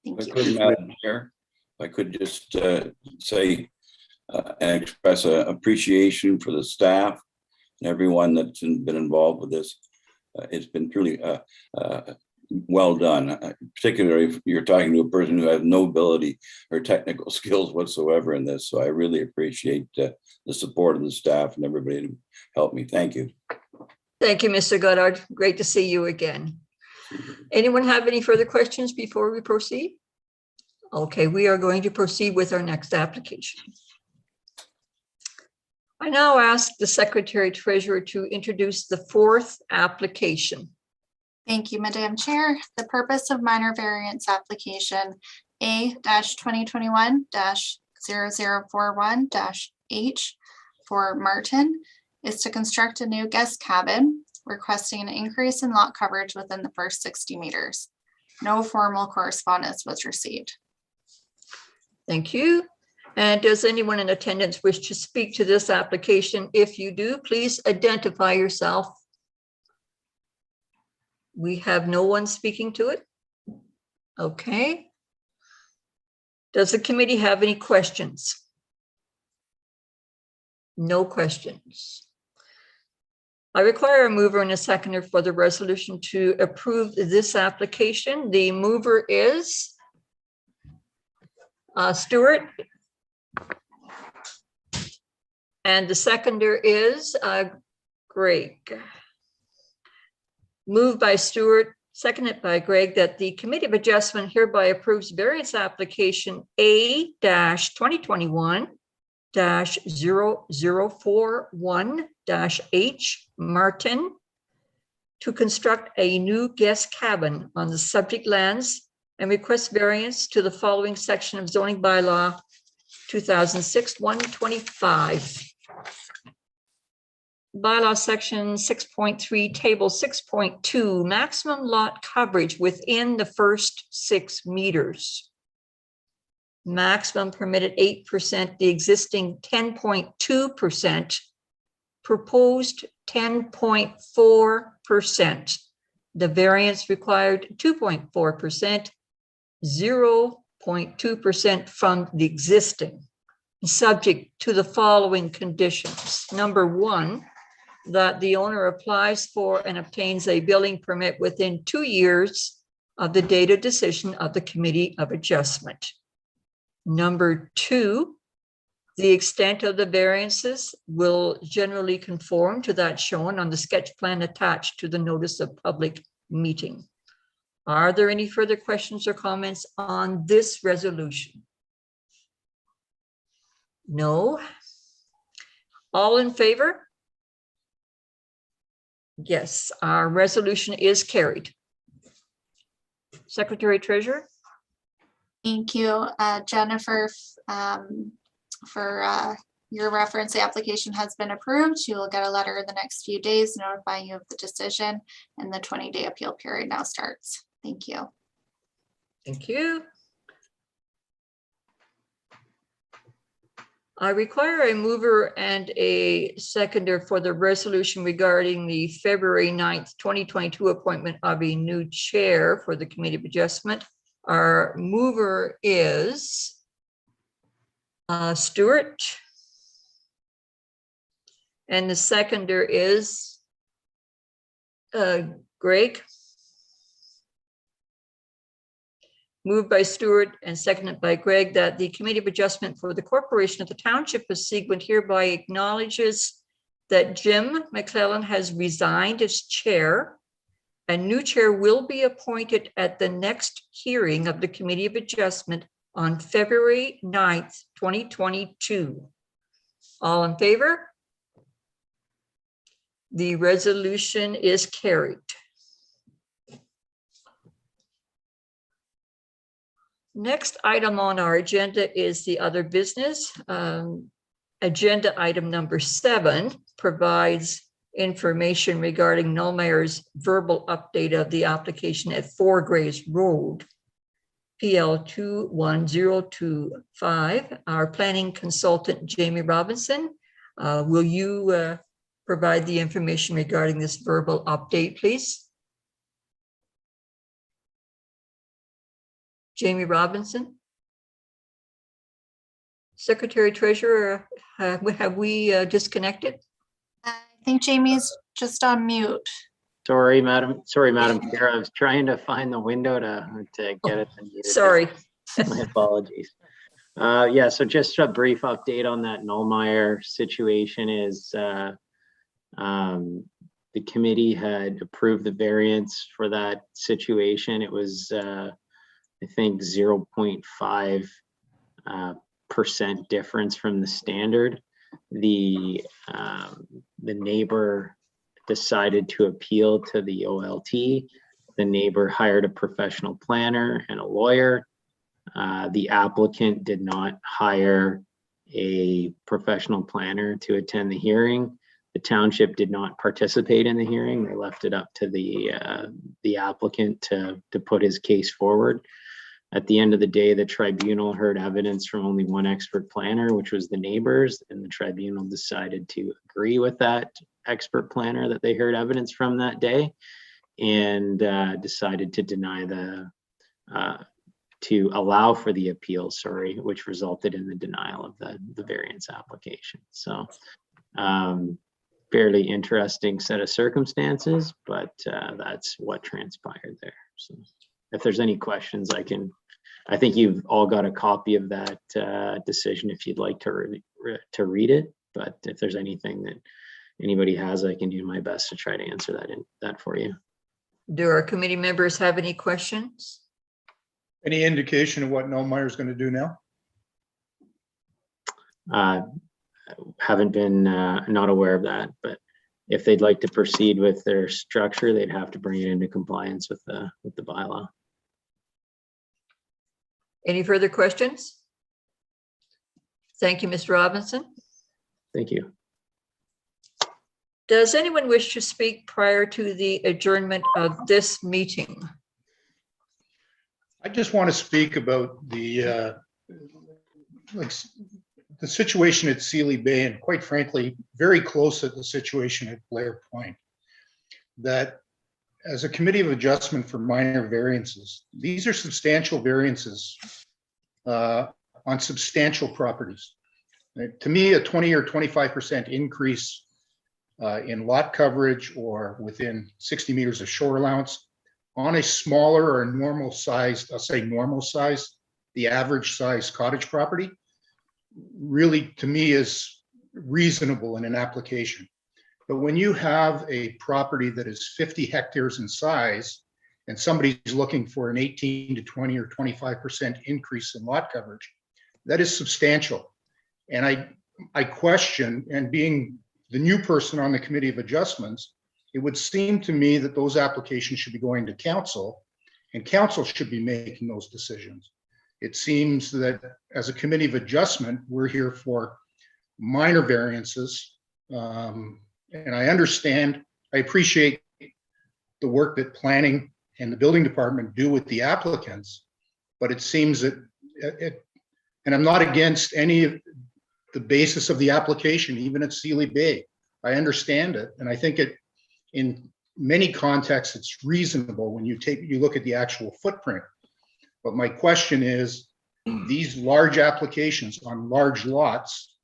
Thank you. Madam Chair, if I could just say and express appreciation for the staff and everyone that's been involved with this. It's been truly well done, particularly if you're talking to a person who has no ability or technical skills whatsoever in this. So I really appreciate the support of the staff and everybody who helped me. Thank you. Thank you, Mr. Goddard. Great to see you again. Anyone have any further questions before we proceed? Okay, we are going to proceed with our next application. I now ask the Secretary Treasurer to introduce the fourth application. Thank you, Madam Chair. The purpose of minor variance application A-2021-0041-H for Martin is to construct a new guest cabin, requesting an increase in lot coverage within the first 60 meters. No formal correspondence was received. Thank you. And does anyone in attendance wish to speak to this application? If you do, please identify yourself. We have no one speaking to it. Okay. Does the committee have any questions? No questions. I require a mover and a seconder for the resolution to approve this application. The mover is Stuart. And the seconder is Greg. Moved by Stuart, seconded by Greg, that the Committee of Adjustment hereby approves variance application A-2021-0041-H Martin to construct a new guest cabin on the subject lands and request variance to the following section of zoning bylaw 2006-125. Bylaw section 6.3, table 6.2, maximum lot coverage within the first 6 meters. Maximum permitted 8%, the existing 10.2%, proposed 10.4%. The variance required 2.4%, 0.2% from the existing, subject to the following conditions. Number one, that the owner applies for and obtains a building permit within 2 years of the date of decision of the Committee of Adjustment. Number 2, the extent of the variances will generally conform to that shown on the sketch plan attached to the notice of public meeting. Are there any further questions or comments on this resolution? No. All in favor? Yes, our resolution is carried. Secretary Treasurer? Thank you, Jennifer, for your reference. The application has been approved. You will get a letter in the next few days notifying you of the decision, and the 20-day appeal period now starts. Thank you. Thank you. I require a mover and a seconder for the resolution regarding the February 9th, 2022 appointment of a new chair for the Committee of Adjustment. Our mover is Stuart. And the seconder is Greg. Moved by Stuart and seconded by Greg that the Committee of Adjustment for the Corporation of the Township of Seguin hereby acknowledges that Jim McClellan has resigned as chair. A new chair will be appointed at the next hearing of the Committee of Adjustment on February 9th, 2022. All in favor? The resolution is carried. Next item on our agenda is the other business. Agenda item number 7 provides information regarding Nullmeyer's verbal update of the application at 4 Grays Road, PL 21025. Our planning consultant, Jamie Robinson, will you provide the information regarding this verbal update, please? Jamie Robinson. Secretary Treasurer, have we disconnected? I think Jamie's just on mute. Sorry, Madam Chair. I was trying to find the window to get it. Sorry. My apologies. Yeah, so just a brief update on that Nullmeyer situation is the committee had approved the variance for that situation. It was I think 0.5% difference from the standard. The neighbor decided to appeal to the OLT. The neighbor hired a professional planner and a lawyer. The applicant did not hire a professional planner to attend the hearing. The township did not participate in the hearing. They left it up to the applicant to put his case forward. At the end of the day, the tribunal heard evidence from only one expert planner, which was the neighbors, and the tribunal decided to agree with that expert planner that they heard evidence from that day, and decided to deny to allow for the appeal, which resulted in the denial of the variance application. So fairly interesting set of circumstances, but that's what transpired there. So if there's any questions, I think you've all got a copy of that decision if you'd like to read it. But if there's anything that anybody has, I can do my best to try to answer that for you. Do our committee members have any questions? Any indication of what Nullmeyer is going to do now? Haven't been not aware of that, but if they'd like to proceed with their structure, they'd have to bring it into compliance with the bylaw. Any further questions? Thank you, Mr. Robinson. Thank you. Does anyone wish to speak prior to the adjournment of this meeting? I just want to speak about the situation at Sealy Bay, and quite frankly, very close to the situation at Blair Point. That as a committee of adjustment for minor variances, these are substantial variances on substantial properties. To me, a 20 or 25% increase in lot coverage or within 60 meters of shore allowance on a smaller or normal sized, I'll say normal size, the average size cottage property, really to me is reasonable in an application. But when you have a property that is 50 hectares in size and somebody's looking for an 18 to 20 or 25% increase in lot coverage, that is substantial. And I question, and being the new person on the Committee of Adjustments, it would seem to me that those applications should be going to council, and council should be making those decisions. It seems that as a Committee of Adjustment, we're here for minor variances. And I understand, I appreciate the work that planning and the building department do with the applicants, but it seems that and I'm not against any of the basis of the application, even at Sealy Bay. I understand it. And I think it, in many contexts, it's reasonable when you look at the actual footprint. But my question is, these large applications on large lots,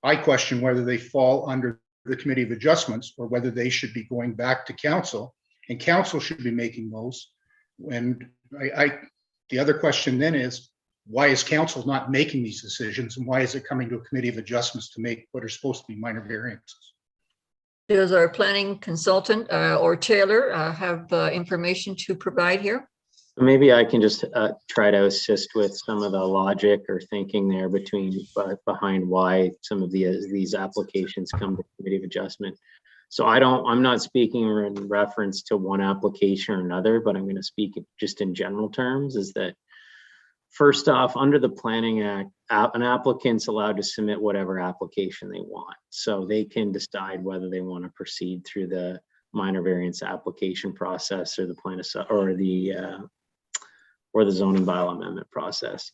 I question whether they fall under the Committee of Adjustments or whether they should be going back to council, and council should be making those. And the other question then is, why is council not making these decisions, and why is it coming to a Committee of Adjustments to make what are supposed to be minor variances? Does our planning consultant or Taylor have information to provide here? Maybe I can just try to assist with some of the logic or thinking there behind why some of these applications come to Committee of Adjustment. So I'm not speaking in reference to one application or another, but I'm going to speak just in general terms, is that first off, under the Planning Act, an applicant's allowed to submit whatever application they want. So they can decide whether they want to proceed through the minor variance application process or the plan or the zoning bylaw amendment process.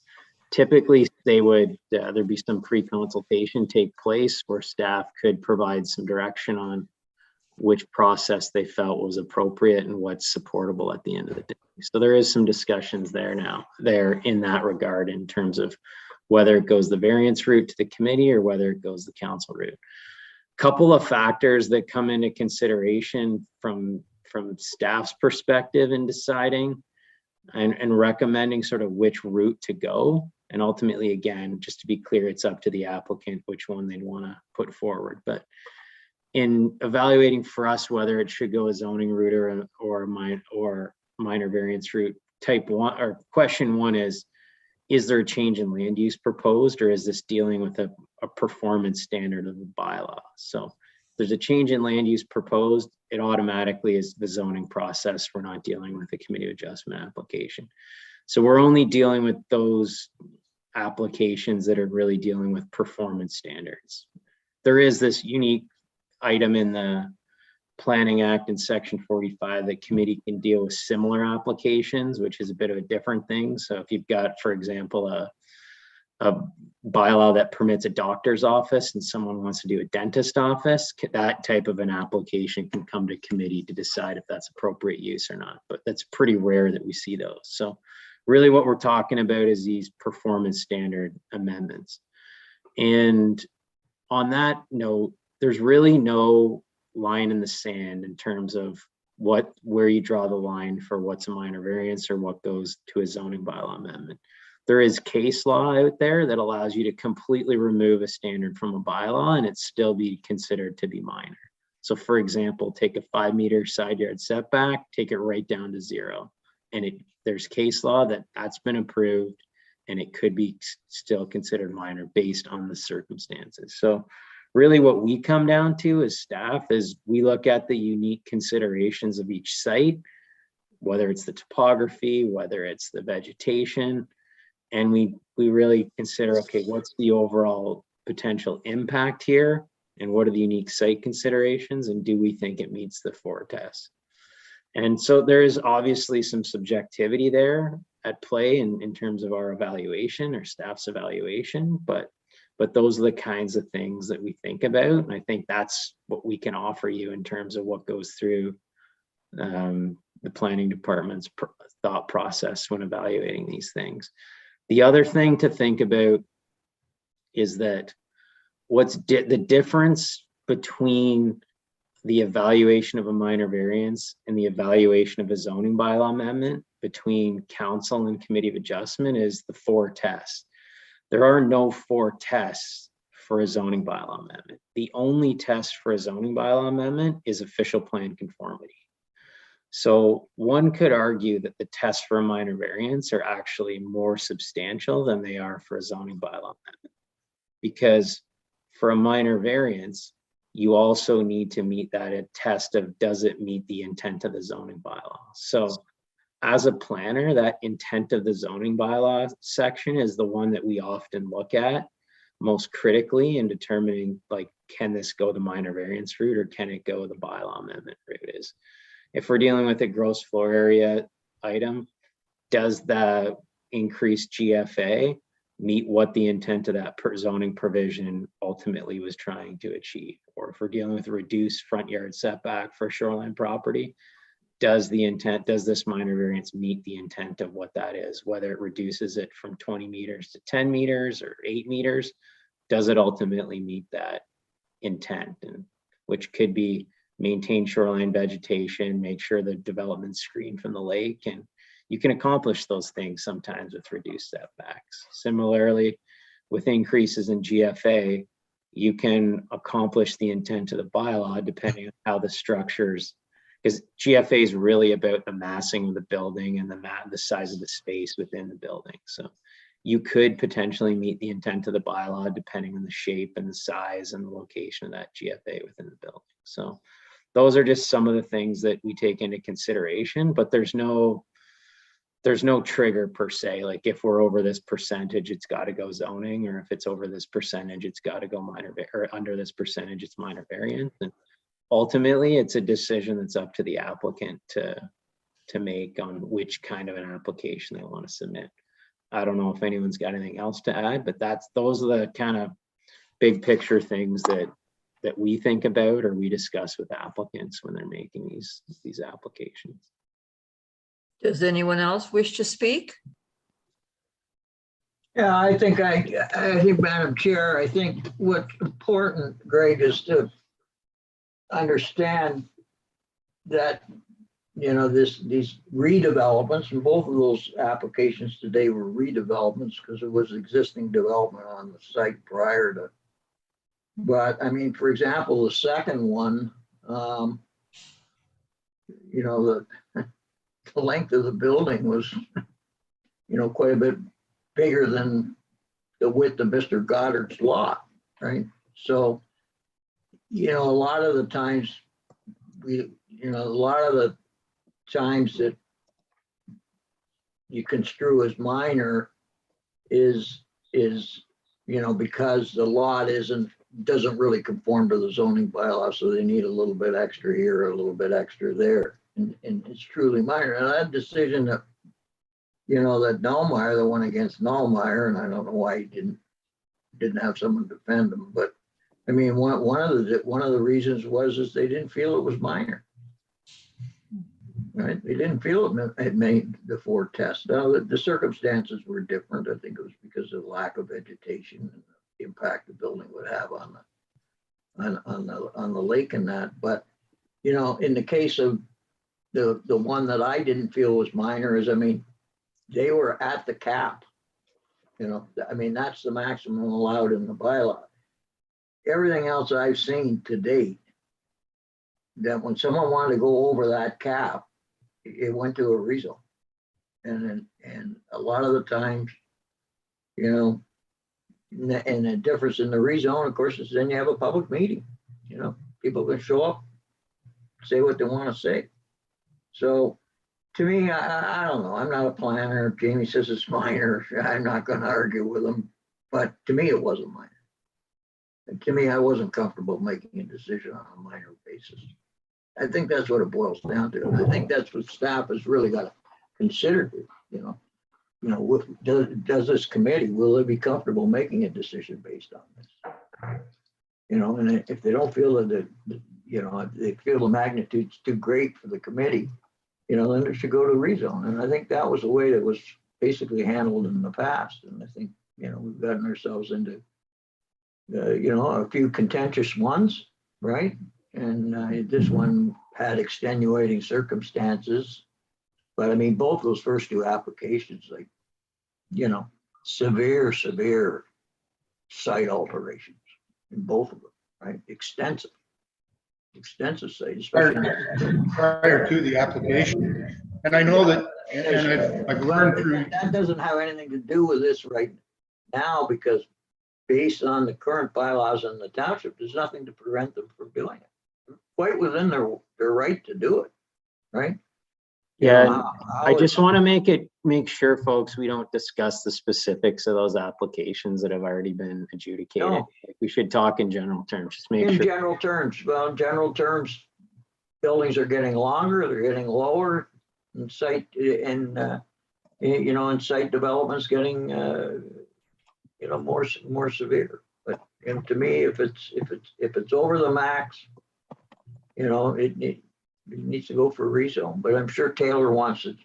Typically, there'd be some pre-consultation take place where staff could provide some direction on which process they felt was appropriate and what's supportable at the end of the day. So there is some discussions there in that regard, in terms of whether it goes the variance route to the committee or whether it goes the council route. Couple of factors that come into consideration from staff's perspective in deciding and recommending sort of which route to go. And ultimately, again, just to be clear, it's up to the applicant which one they'd want to put forward. But in evaluating for us whether it should go a zoning route or minor variance route, type one or question one is there a change in land use proposed, or is this dealing with a performance standard of the bylaw? So if there's a change in land use proposed, it automatically is the zoning process. We're not dealing with a Committee of Adjustment application. So we're only dealing with those applications that are really dealing with performance standards. There is this unique item in the Planning Act in Section 45 that committee can deal with similar applications, which is a bit of a different thing. So if you've got, for example, a bylaw that permits a doctor's office and someone wants to do a dentist office, that type of an application can come to committee to decide if that's appropriate use or not. But that's pretty rare that we see those. So really what we're talking about is these performance standard amendments. And on that note, there's really no line in the sand in terms of where you draw the line for what's a minor variance or what goes to a zoning bylaw amendment. There is case law out there that allows you to completely remove a standard from a bylaw and it still be considered to be minor. So for example, take a 5 meter side yard setback, take it right down to 0. And there's case law that's been approved and it could be still considered minor based on the circumstances. So really what we come down to as staff is we look at the unique considerations of each site, whether it's the topography, whether it's the vegetation, and we really consider, okay, what's the overall potential impact here and what are the unique site considerations and do we think it meets the 4 tests? And so there is obviously some subjectivity there at play in terms of our evaluation or staff's evaluation, but those are the kinds of things that we think about. And I think that's what we can offer you in terms of what goes through the planning department's thought process when evaluating these things. The other thing to think about is that what's the difference between the evaluation of a minor variance and the evaluation of a zoning bylaw amendment between council and committee of adjustment is the 4 tests. There are no 4 tests for a zoning bylaw amendment. The only test for a zoning bylaw amendment is official plan conformity. So one could argue that the tests for a minor variance are actually more substantial than they are for a zoning bylaw amendment. Because for a minor variance, you also need to meet that test of, does it meet the intent of the zoning bylaw? So as a planner, that intent of the zoning bylaw section is the one that we often look at most critically in determining, like, can this go the minor variance route or can it go the bylaw amendment route? If we're dealing with a gross floor area item, does the increased GFA meet what the intent of that zoning provision ultimately was trying to achieve? Or if we're dealing with a reduced front yard setback for shoreline property, does this minor variance meet the intent of what that is? Whether it reduces it from 20 meters to 10 meters or 8 meters, does it ultimately meet that intent? And which could be maintain shoreline vegetation, make sure the development's screened from the lake, and you can accomplish those things sometimes with reduced setbacks. Similarly, with increases in GFA, you can accomplish the intent of the bylaw depending on how the structures, because GFA is really about the massing of the building and the size of the space within the building. So you could potentially meet the intent of the bylaw depending on the shape and the size and the location of that GFA within the building. So those are just some of the things that we take into consideration, but there's no trigger per se. Like if we're over this percentage, it's got to go zoning, or if it's over this percentage, it's got to go minor, or under this percentage, it's minor variance. And ultimately, it's a decision that's up to the applicant to make on which kind of an application they want to submit. I don't know if anyone's got anything else to add, but those are the kind of big picture things that we think about or we discuss with applicants when they're making these applications. Does anyone else wish to speak? Yeah, I think, Madam Chair, I think what's important, Greg, is to understand that, these redevelopments, and both of those applications today were redevelopments because it was existing development on the site prior to. But I mean, for example, the second one, the length of the building was, quite a bit bigger than the width of Mr. Goddard's lot, right? So, a lot of the times that you construe as minor is because the lot doesn't really conform to the zoning bylaw, so they need a little bit extra here, a little bit extra there, and it's truly minor. And that decision that that Nullmeyer, the one against Nullmeyer, and I don't know why he didn't have someone defend him, but I mean, one of the reasons is they didn't feel it was minor. Right? They didn't feel it made the 4 tests. Now the circumstances were different. I think it was because of the lack of vegetation and the impact the building would have on the lake and that. But in the case of the one that I didn't feel was minor is, I mean, they were at the cap. I mean, that's the maximum allowed in the bylaw. Everything else I've seen to date, that when someone wanted to go over that cap, it went to a rezone. And a lot of the times, and the difference in the rezone, of course, is then you have a public meeting. People can show up, say what they want to say. So to me, I don't know. I'm not a planner. If Jamie says it's minor, I'm not going to argue with him. But to me, it wasn't minor. And to me, I wasn't comfortable making a decision on a minor basis. I think that's what it boils down to. And I think that's what staff has really got to consider. Does this committee, will they be comfortable making a decision based on this? And if they don't feel that, if they feel the magnitude's too great for the committee, then it should go to rezone. And I think that was the way that was basically handled in the past. And I think, we've gotten ourselves into, a few contentious ones, right? And this one had extenuating circumstances. But I mean, both those first two applications, like, severe site alterations in both of them, right? Extensive site, especially. Prior to the application. And I know that, and I've learned through. That doesn't have anything to do with this right now, because based on the current bylaws in the township, there's nothing to prevent them from doing it. They're quite within their right to do it, right? Yeah, I just want to make sure, folks, we don't discuss the specifics of those applications that have already been adjudicated. No. We should talk in general terms, just make In sure. general terms, well, in general terms, buildings are getting longer, they're getting lower, and site development's getting more severe. But to me, if it's over the max, it needs to go for a rezone. But I'm sure Taylor wants to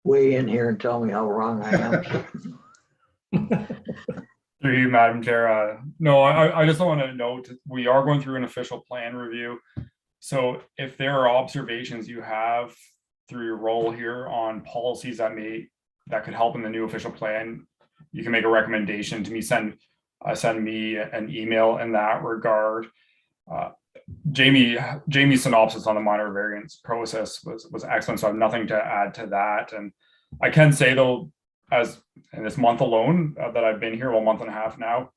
weigh in here and tell me how wrong I am. Through you, Madam Chair. No, I just want to note we are going through an official plan review. So if there are observations you have through your role here on policies that could help in the new official plan, you can make a recommendation to me. Send me an email in that regard. Jamie's synopsis on the minor variance process was excellent, so I have nothing to add to that. And I can say though, as in this month alone that I've been here, well, a month and a half now,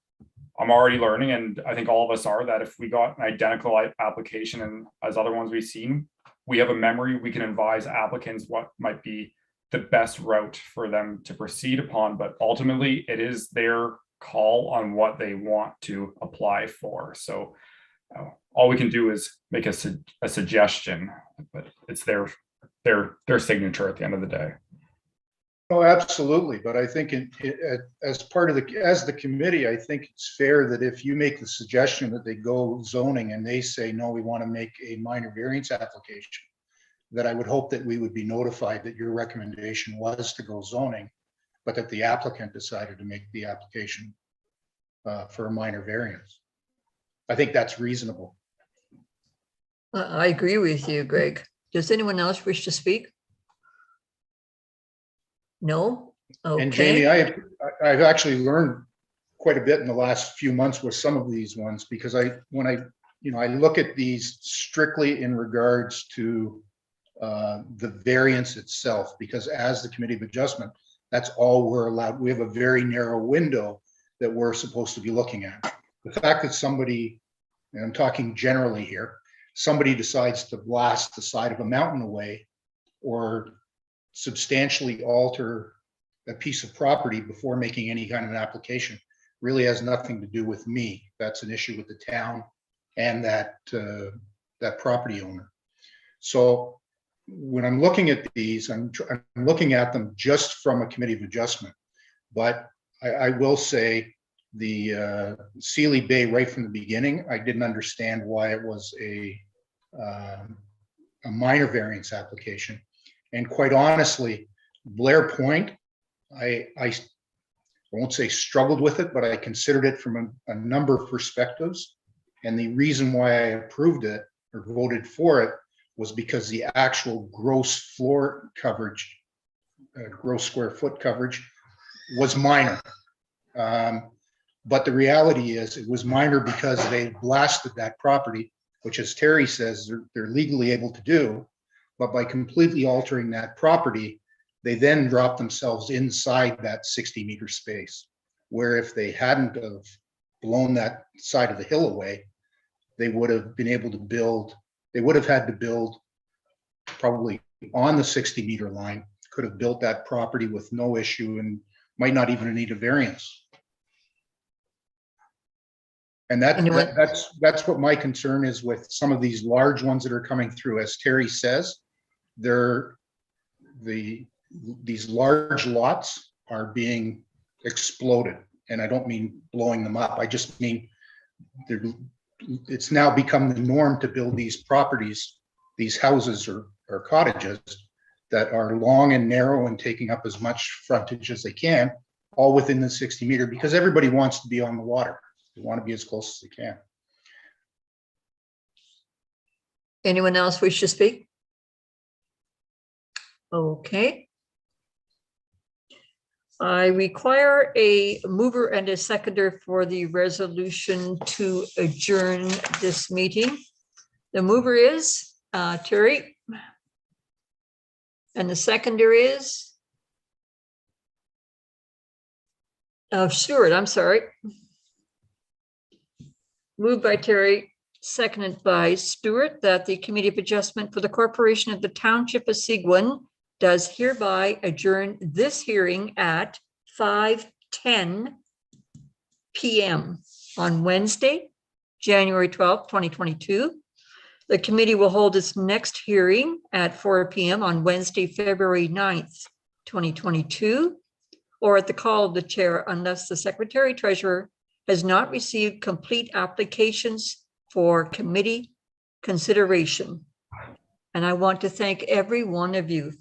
I'm already learning, and I think all of us are, that if we got an identical application and as other ones we've seen, we have a memory, we can advise applicants what might be the best route for them to proceed upon. But ultimately, it is their call on what they want to apply for. So all we can do is make a suggestion, but it's their signature at the end of the day. Oh, absolutely. But I think as the committee, I think it's fair that if you make the suggestion that they go zoning and they say, no, we want to make a minor variance application, that I would hope that we would be notified that your recommendation was to go zoning, but that the applicant decided to make the application for a minor variance. I think that's reasonable. I agree with you, Greg. Does anyone else wish to speak? No? Okay. And Jamie, I've actually learned quite a bit in the last few months with some of these ones, because when I look at these strictly in regards to the variance itself, because as the Committee of Adjustment, that's all we're allowed. We have a very narrow window that we're supposed to be looking at. The fact that somebody, and I'm talking generally here, somebody decides to blast the side of a mountain away or substantially alter a piece of property before making any kind of an application really has nothing to do with me. That's an issue with the town and that property owner. So when I'm looking at these, I'm looking at them just from a Committee of Adjustment. But I will say the Sealy Bay, right from the beginning, I didn't understand why it was a minor variance application. And quite honestly, Blair Point, I won't say struggled with it, but I considered it from a number of perspectives. And the reason why I approved it or voted for it was because the actual gross floor coverage, gross square foot coverage was minor. But the reality is it was minor because they blasted that property, which, as Terry says, they're legally able to do. But by completely altering that property, they then drop themselves inside that 60-meter space, where if they hadn't have blown that side of the hill away, they would have been able to build, they would have had to build probably on the 60-meter line, could have built that property with no issue and might not even need a variance. And that's what my concern is with some of these large ones that are coming through. As Terry says, these large lots are being exploded. And I don't mean blowing them up. I just mean it's now become the norm to build these properties, these houses or cottages that are long and narrow and taking up as much frontage as they can, all within the 60-meter, because everybody wants to be on the water. They want to be as close as they can. Anyone else wish to speak? Okay. I require a mover and a seconder for the resolution to adjourn this meeting. The mover is Terry. And the seconder is Stuart, I'm sorry. Moved by Terry, seconded by Stuart, that the Committee of Adjustment for the Corporation of the Township of Seguin does hereby adjourn this hearing at 5:10 p.m. on Wednesday, January 12th, 2022. The committee will hold its next hearing at 4 p.m. on Wednesday, February 9th, 2022, or at the call of the chair unless the Secretary Treasurer has not received complete applications for committee consideration. And I want to thank every one of you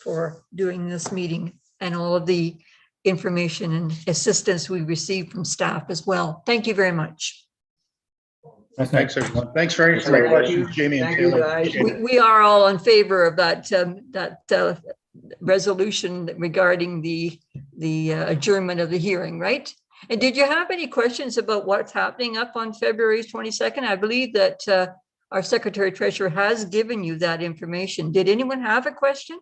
for doing this meeting and all of the information and assistance we received from staff as well. Thank you very much. Thanks, everyone. Thanks for answering my questions, Jamie and Thank you, Taylor. guys. Appreciate it. We are all in favor of that resolution regarding the adjournment of the hearing, right? And did you have any questions about what's happening up on February 22nd? I believe that our Secretary Treasurer has given you that information. Did anyone have a question?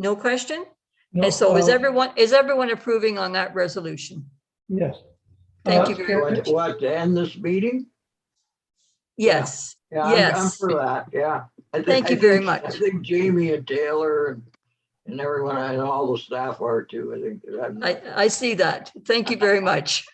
No question? No, And so is everyone approving on that resolution? Yes. Thank you very much. What, to end this meeting? Yes, Yeah, I'm yes. for that, yeah. Thank you very much. I think Jamie and Taylor and everyone and all the staff are too, I think. I see that. Thank you very much.